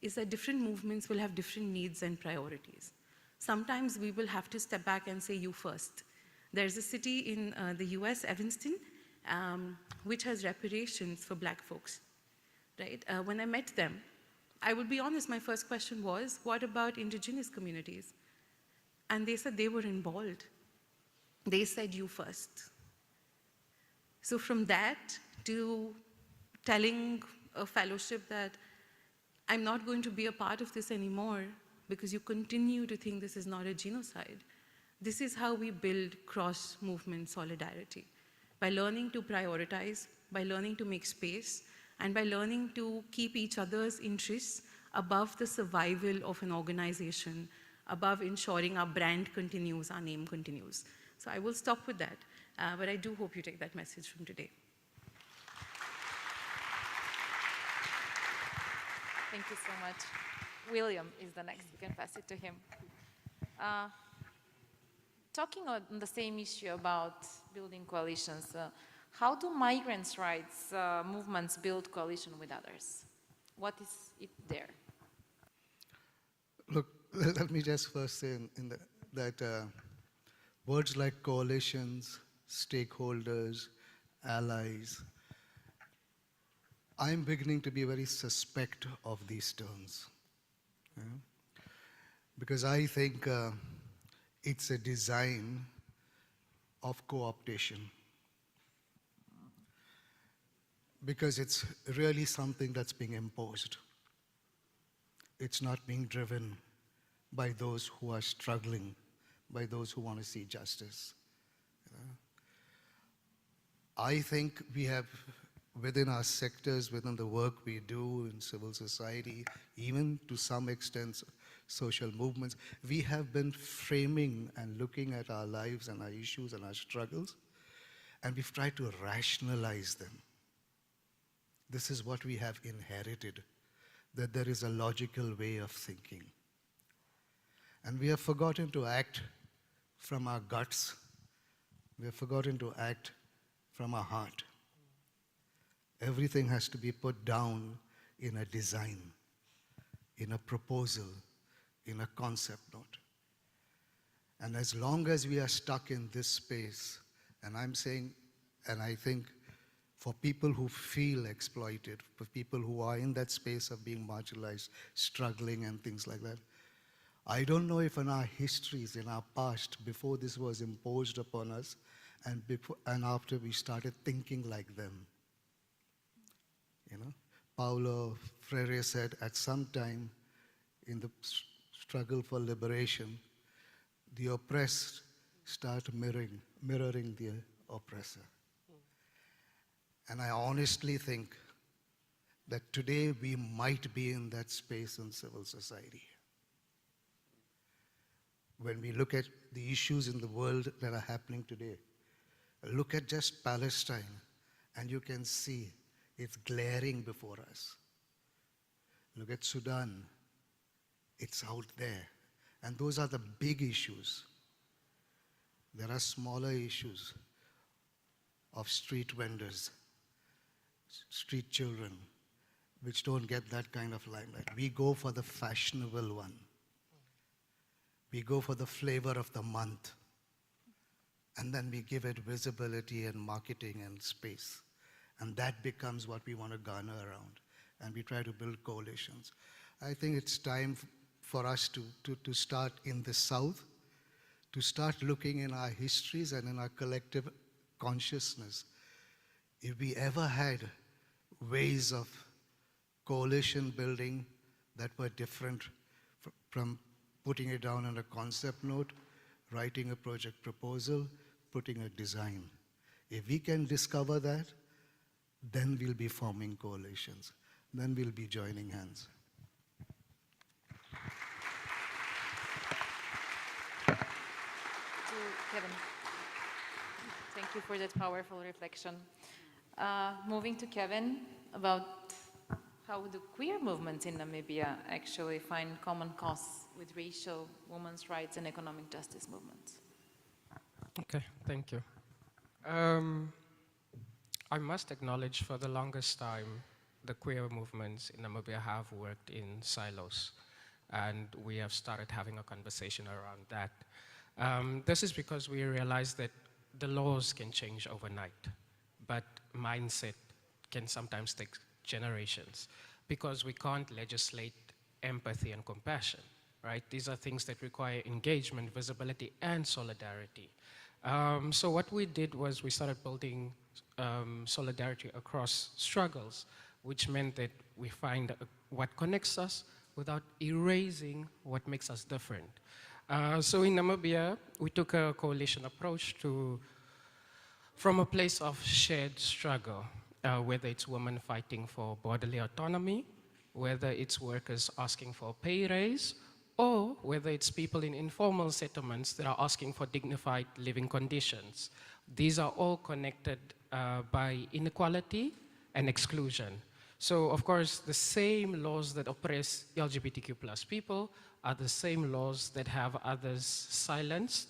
is that different movements will have different needs and priorities. Sometimes we will have to step back and say, you first. There's a city in the US, Evanston, which has reparations for Black folks, right? When I met them, I will be honest, my first question was, what about indigenous communities? And they said they were in bold. They said, you first. So from that to telling a fellowship that I'm not going to be a part of this anymore because you continue to think this is not a genocide. This is how we build cross-movement solidarity, by learning to prioritize, by learning to make space, and by learning to keep each other's interests above the survival of an organization, above ensuring our brand continues, our name continues. So I will stop with that, but I do hope you take that message from today. Thank you so much. William is the next. You can pass it to him. Talking on the same issue about building coalitions, how do migrants' rights movements build coalition with others? What is it there? Look, let me just first say that words like coalitions, stakeholders, allies, I'm beginning to be very suspect of these terms. Yeah? Because I think it's a design of co-optation. Because it's really something that's being imposed. it's not being driven by those who are struggling, by those who want to see justice. I think we have, within our sectors, within the work we do in civil society, even to some extent social movements, we have been framing and looking at our lives and our issues and our struggles, and we've tried to rationalize them. This is what we have inherited, that there is a logical way of thinking. And we have forgotten to act from our guts. We have forgotten to act from our heart. Everything has to be put down in a design, in a proposal, in a concept note. And as long as we are stuck in this space, and I'm saying, and I think for people who feel exploited, for people who are in that space of being marginalized, struggling and things like that, I don't know if in our histories, in our past, before this was imposed upon us, and after we started thinking like them. You know, Paulo Freire said at some time in the struggle for liberation, the oppressed start mirroring the oppressor. And I honestly think that today we might be in that space in civil society. When we look at the issues in the world that are happening today, look at just Palestine, and you can see it's glaring before us. Look at Sudan, it's out there. And those are the big issues. There are smaller issues of street vendors, street children, which don't get that kind of limelight. We go for the fashionable one. We go for the flavor of the month. And then we give it visibility and marketing and space. And that becomes what we want to garner around. And we try to build coalitions. I think it's time for us to start in the South, to start looking in our histories and in our collective consciousness. If we ever had ways of coalition building that were different from putting it down on a concept note, writing a project proposal, putting a design. If we can discover that, then we'll be forming coalitions. Then we'll be joining hands. Kevin, thank you for that powerful reflection. Moving to Kevin, about how do queer movements in Namibia actually find common cause with racial, women's rights, and economic justice movements? Okay, thank you. I must acknowledge for the longest time, the queer movements in Namibia have worked in silos, and we have started having a conversation around that. This is because we realize that the laws can change overnight, but mindset can sometimes take generations, because we can't legislate empathy and compassion, right? These are things that require engagement, visibility, and solidarity. So what we did was we started building solidarity across struggles, which meant that we find what connects us without erasing what makes us different. So in Namibia, we took a coalition approach from a place of shared struggle, whether it's women fighting for bodily autonomy, whether it's workers asking for a pay raise, or whether it's people in informal settlements that are asking for dignified living conditions. These are all connected by inequality and exclusion. So, of course, the same laws that oppress LGBTQ+ people are the same laws that have others silenced,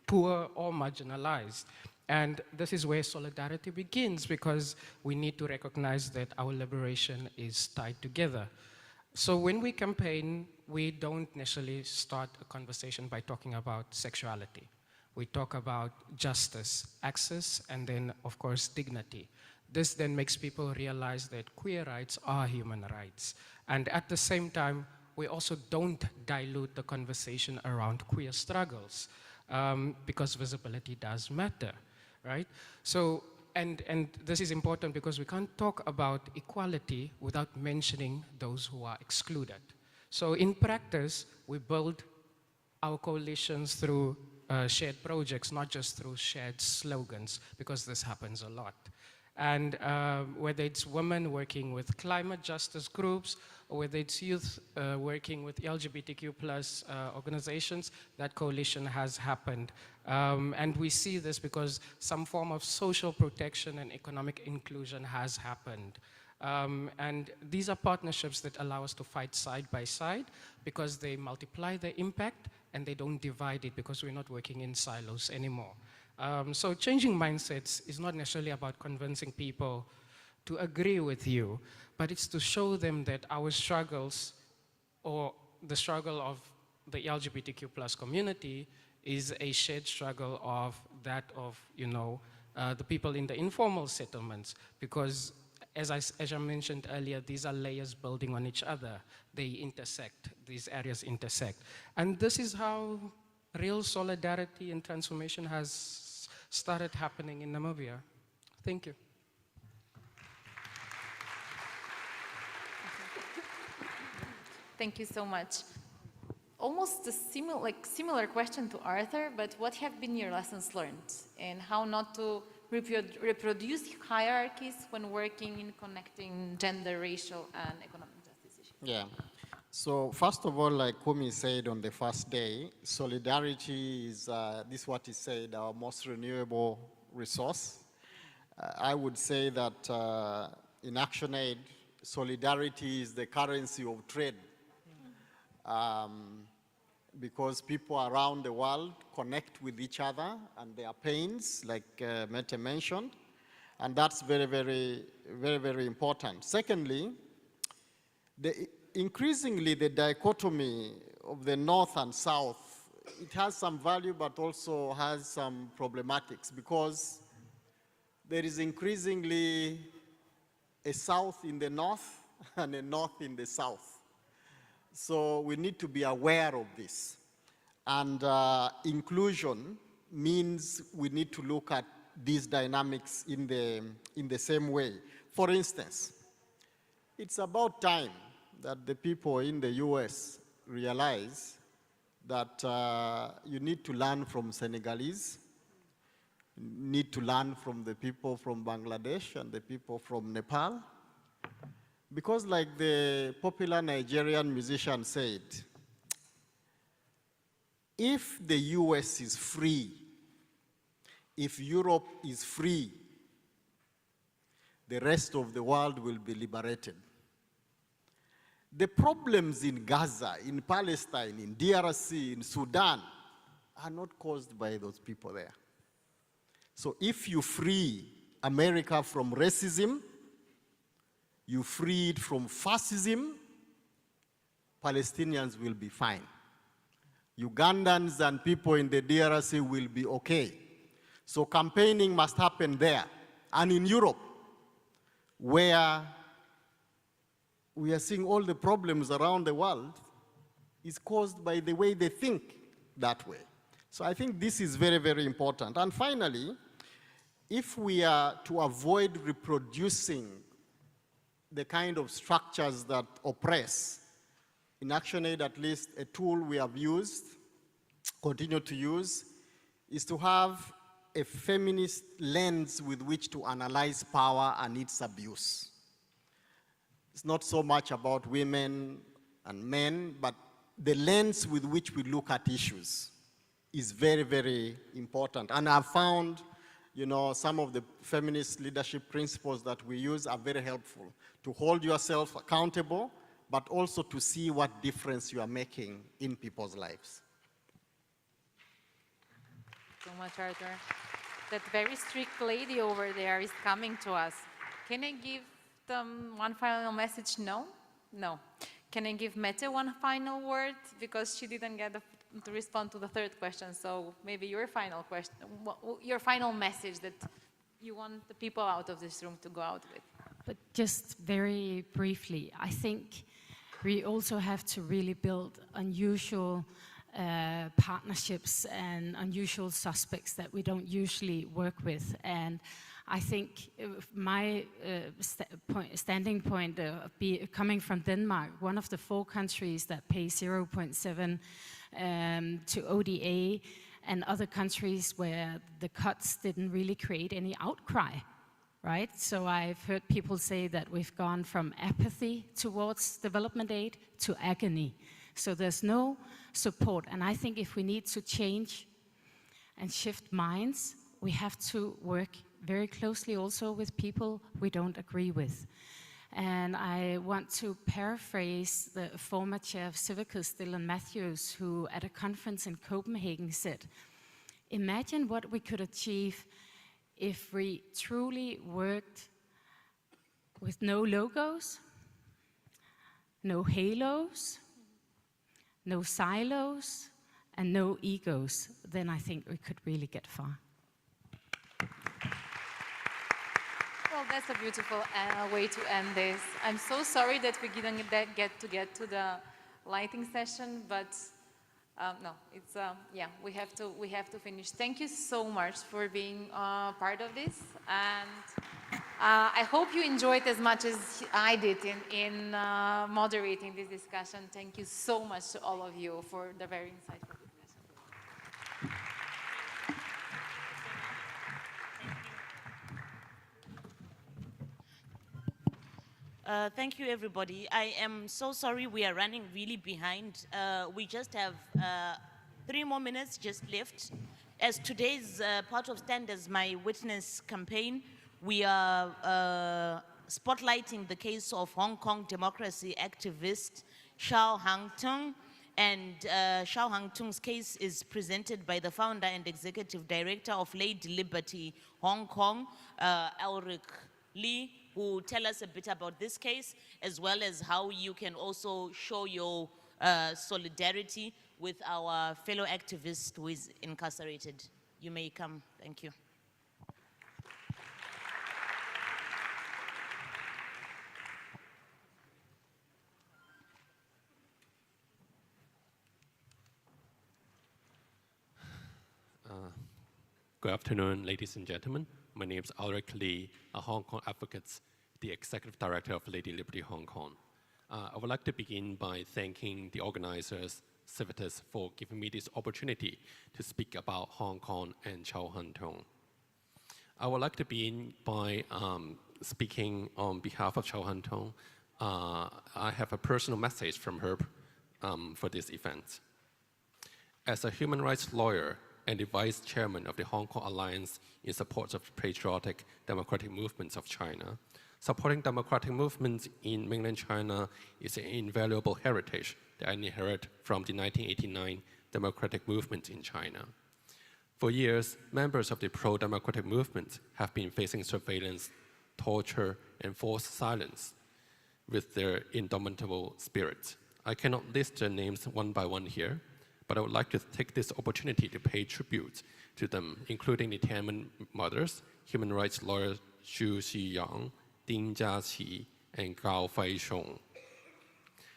poor or marginalized. And this is where solidarity begins, because we need to recognize that our liberation is tied together. So when we campaign, we don't necessarily start a conversation by talking about sexuality. We talk about justice, access, and then, of course, dignity. This then makes people realize that queer rights are human rights. And at the same time, we also don't dilute the conversation around queer struggles, because visibility does matter, right? So and this is important because we can't talk about equality without mentioning those who are excluded. So in practice, we build our coalitions through shared projects, not just through shared slogans, because this happens a lot. And whether it's women working with climate justice groups, or whether it's youth working with LGBTQ plus organizations, that coalition has happened. And we see this because some form of social protection and economic inclusion has happened. And these are partnerships that allow us to fight side by side because they multiply the impact and they don't divide it because we're not working in silos anymore. So changing mindsets is not necessarily about convincing people to agree with you, but it's to show them that our struggles or the struggle of the LGBTQ plus community is a shared struggle of that of, the people in the informal settlements, because as I mentioned earlier, these are layers building on each other. They intersect, these areas intersect. And this is how real solidarity and transformation has started happening in Namibia. Thank you. Thank you so much. Almost a similar question to Arthur, but what have been your lessons learned and how not to reproduce hierarchies when working in connecting gender, racial, and economic justice issues? Yeah. So first of all, like Kumi said on the first day, solidarity is, this is what he said, our most renewable resource. I would say that in ActionAid, solidarity is the currency of trade. Because people around the world connect with each other and their pains, like Mete mentioned, and that's very, very, very, very important. Secondly, increasingly the dichotomy of the North and South, it has some value but also has some problematics because there is increasingly a South in the North and a North in the South. So we need to be aware of this. And inclusion means we need to look at these dynamics in the same way. For instance, it's about time that the people in the US realize that you need to learn from Senegalese, you need to learn from the people from Bangladesh and the people from Nepal. Because like the popular Nigerian musician said, if the US is free, if Europe is free, the rest of the world will be liberated. The problems in Gaza, in Palestine, in DRC, in Sudan, are not caused by those people there. So if you free America from racism, you free it from fascism, Palestinians will be fine. Ugandans and people in the DRC will be okay. So campaigning must happen there. And in Europe, where we are seeing all the problems around the world, is caused by the way they think that way. So I think this is very, very important. And finally, if we are to avoid reproducing the kind of structures that oppress, in ActionAid at least a tool we have used, continue to use, is to have a feminist lens with which to analyze power and its abuse. It's not so much about women and men, but the lens with which we look at issues is very, very important. And I've found, some of the feminist leadership principles that we use are very helpful to hold yourself accountable, but also to see what difference you are making in people's lives. So much, Arthur. That very strict lady over there is coming to us. Can I give them one final message? No? No. Can I give Mete one final word? Because she didn't get to respond to the third question. So maybe your final question, your final message that you want the people out of this room to go out with. But just very briefly, I think we also have to really build unusual partnerships and unusual suspects that we don't usually work with. And I think my standing point, coming from Denmark, one of the 4 countries that pay 0.7 to ODA, and other countries where the cuts didn't really create any outcry, right? So I've heard people say that we've gone from apathy towards development aid to agony. So there's no support, and I think if we need to change and shift minds, we have to work very closely also with people we don't agree with. And I want to paraphrase the former chair of Civicus, Dylan Matthews, who at a conference in Copenhagen said, imagine what we could achieve if we truly worked with no logos, no halos, no silos, and no egos. Then I think we could really get far. Well, that's a beautiful way to end this. I'm so sorry that we didn't get to the lighting session, but no, it's yeah, we have to finish. Thank you so much for being part of this, and I hope you enjoyed as much as I did in moderating this discussion. Thank you so much to all of you for the very insightful discussion. Thank you, everybody. I am so sorry we are running really behind. We just have 3 more minutes just left. As today's part of Stand as My Witness campaign, we are spotlighting the case of Hong Kong democracy activist Shao Hang-tung. And Shao Hang-tung's case is presented by the founder and executive director of Lady Liberty Hong Kong, Ulrich Lee, who will tell us a bit about this case, as well as how you can also show your solidarity with our fellow activist who is incarcerated. You may come. Thank you. Good afternoon, ladies and gentlemen. My name is Ulrich Lee, a Hong Kong advocate, the Executive Director of Lady Liberty Hong Kong. I would like to begin by thanking the organizers, Civitas, for giving me this opportunity to speak about Hong Kong and Shao Hang-tung. I would like to begin by speaking on behalf of Shao Hang-tung. I have a personal message from her for this event. As a human rights lawyer and the vice chairman of the Hong Kong Alliance in support of patriotic democratic movements of China, supporting democratic movements in mainland China is an invaluable heritage that I inherit from the 1989 democratic movement in China. For years, members of the pro-democratic movement have been facing surveillance, torture, and forced silence with their indomitable spirit. I cannot list their names one by one here, but I would like to take this opportunity to pay tribute to them, including the Tiananmen mothers, human rights lawyers Xu Xiyang, Ding Jiaqi, and Gao Feixiong.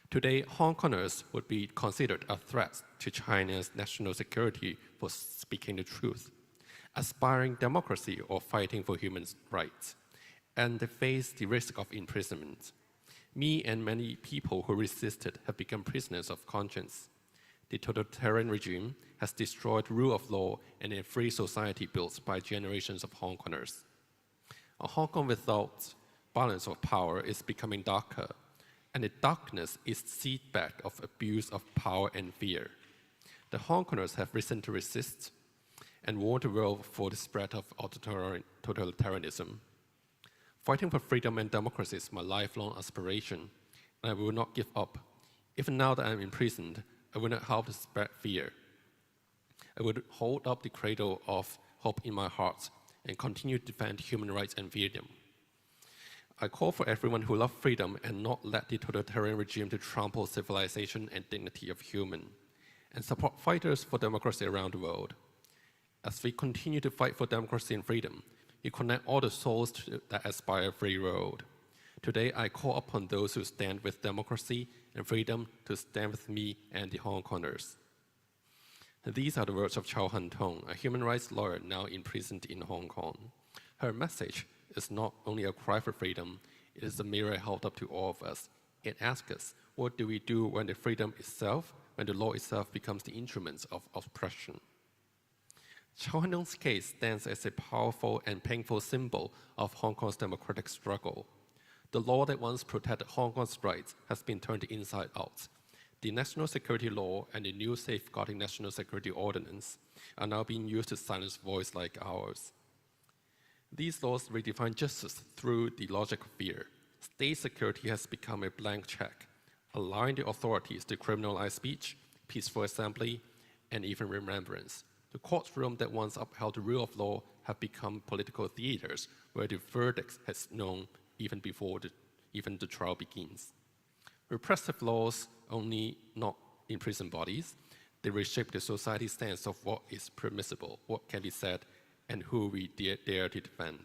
Today, Hong Kongers would be considered a threat to China's national security for speaking the truth, aspiring democracy or fighting for human rights, and they face the risk of imprisonment. Me and many people who resisted have become prisoners of conscience. The totalitarian regime has destroyed rule of law and a free society built by generations of Hong Kongers. A Hong Kong without balance of power is becoming darker, and the darkness is seedbed of abuse of power and fear. The Hong Kongers have risen to resist and warned the world for the spread of totalitarianism. Fighting for freedom and democracy is my lifelong aspiration, and I will not give up. Even now that I'm imprisoned, I will not help to spread fear. I would hold up the cradle of hope in my heart and continue to defend human rights and freedom. I call for everyone who loves freedom and not let the totalitarian regime to trample civilization and dignity of human, and support fighters for democracy around the world. As we continue to fight for democracy and freedom, we connect all the souls that aspire a free world. Today, I call upon those who stand with democracy and freedom to stand with me and the Hong Kongers. These are the words of Shao Hang-tung, a human rights lawyer now imprisoned in Hong Kong. Her message is not only a cry for freedom, it is a mirror held up to all of us. It asks us, what do we do when the freedom itself, when the law itself becomes the instruments of oppression? Chow Han Tung's case stands as a powerful and painful symbol of Hong Kong's democratic struggle. The law that once protected Hong Kong's rights has been turned inside out. The National Security Law and the new Safeguarding National Security Ordinance are now being used to silence voices like ours. These laws redefine justice through the logic of fear. State security has become a blank check, allowing the authorities to criminalize speech, peaceful assembly, and even remembrance. The courtroom that once upheld the rule of law have become political theaters where the verdict has known even before even the trial begins. Repressive laws only not imprison bodies, they reshape the society's sense of what is permissible, what can be said, and who we dare to defend.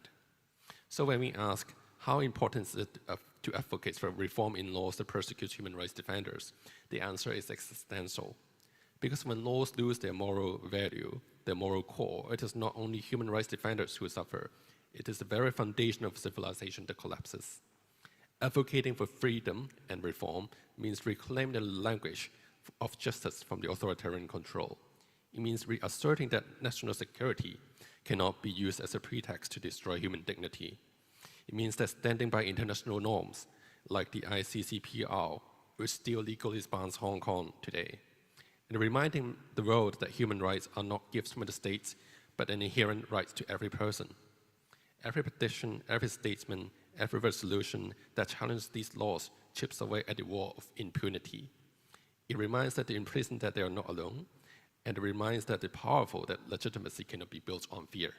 So when we ask, how important is it to advocate for reform in laws that persecute human rights defenders, the answer is existential. Because when laws lose their moral value, their moral core, it is not only human rights defenders who suffer, it is the very foundation of civilization that collapses. Advocating for freedom and reform means reclaiming the language of justice from the authoritarian control. It means reasserting that national security cannot be used as a pretext to destroy human dignity. It means that standing by international norms, like the ICCPR, which still legally bans Hong Kong today, and reminding the world that human rights are not gifts from the states, but an inherent right to every person. Every petition, every statement, every resolution that challenges these laws chips away at the wall of impunity. It reminds that the imprisoned that they are not alone, and it reminds that the powerful that legitimacy cannot be built on fear.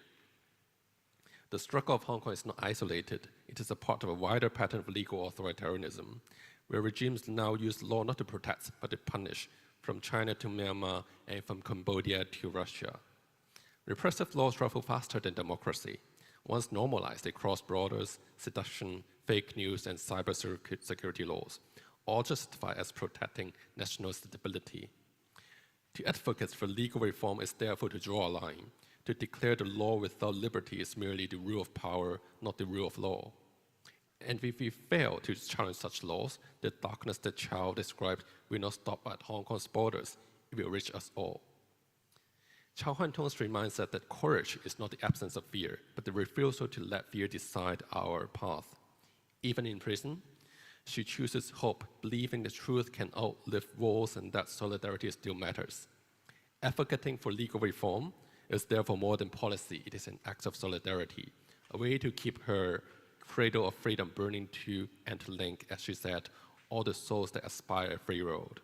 The struggle of Hong Kong is not isolated. It is a part of a wider pattern of legal authoritarianism, where regimes now use law not to protect, but to punish, from China to Myanmar and from Cambodia to Russia. Repressive laws travel faster than democracy. Once normalized, they cross borders, seduction, fake news, and cyber security laws, all justified as protecting national stability. To advocate for legal reform is therefore to draw a line, to declare the law without liberty is merely the rule of power, not the rule of law. And if we fail to challenge such laws, the darkness that Chow described will not stop at Hong Kong's borders, it will reach us all. Chow Han Tung's reminds us that courage is not the absence of fear, but the refusal to let fear decide our path. Even in prison, she chooses hope, believing the truth can outlive wars and that solidarity still matters. Advocating for legal reform is therefore more than policy, it is an act of solidarity, a way to keep her cradle of freedom burning to and to link, as she said, all the souls that aspire a free road.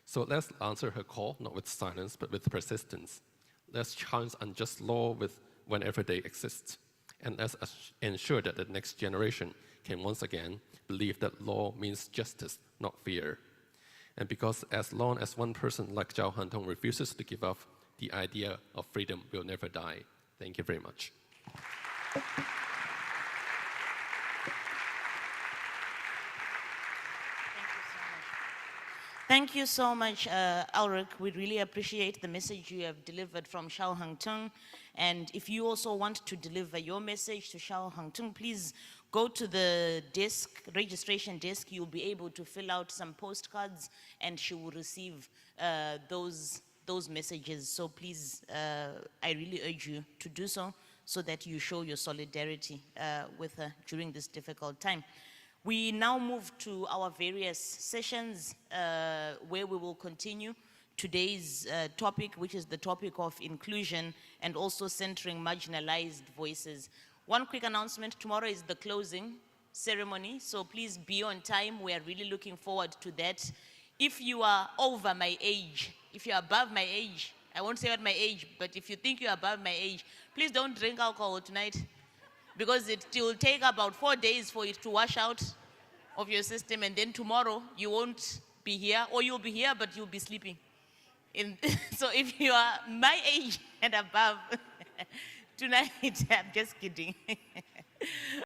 So let's answer her call, not with silence, but with persistence. Let's challenge unjust law whenever they exist. And let's ensure that the next generation can once again believe that law means justice, not fear. And because as long as one person like Chow Han Tung refuses to give up, the idea of freedom will never die. Thank you very much. Thank you so much, Ulrich. We really appreciate the message you have delivered from Chow Han Tung. And if you also want to deliver your message to Chow Han Tung, please go to the desk, registration desk. You'll be able to fill out some postcards, and she will receive those messages. So please, I really urge you to do so that you show your solidarity with her during this difficult time. We now move to our various sessions where we will continue today's topic, which is the topic of inclusion and also centering marginalized voices. One quick announcement, tomorrow is the closing ceremony, so please be on time. We are really looking forward to that. If you are over my age, if you're above my age, I won't say what my age, but if you think you're above my age, please don't drink alcohol tonight, because it will take about 4 days for it to wash out of your system, and then tomorrow you won't be here, or you'll be here, but you'll be sleeping. So if you are my age and above, tonight, I'm just kidding.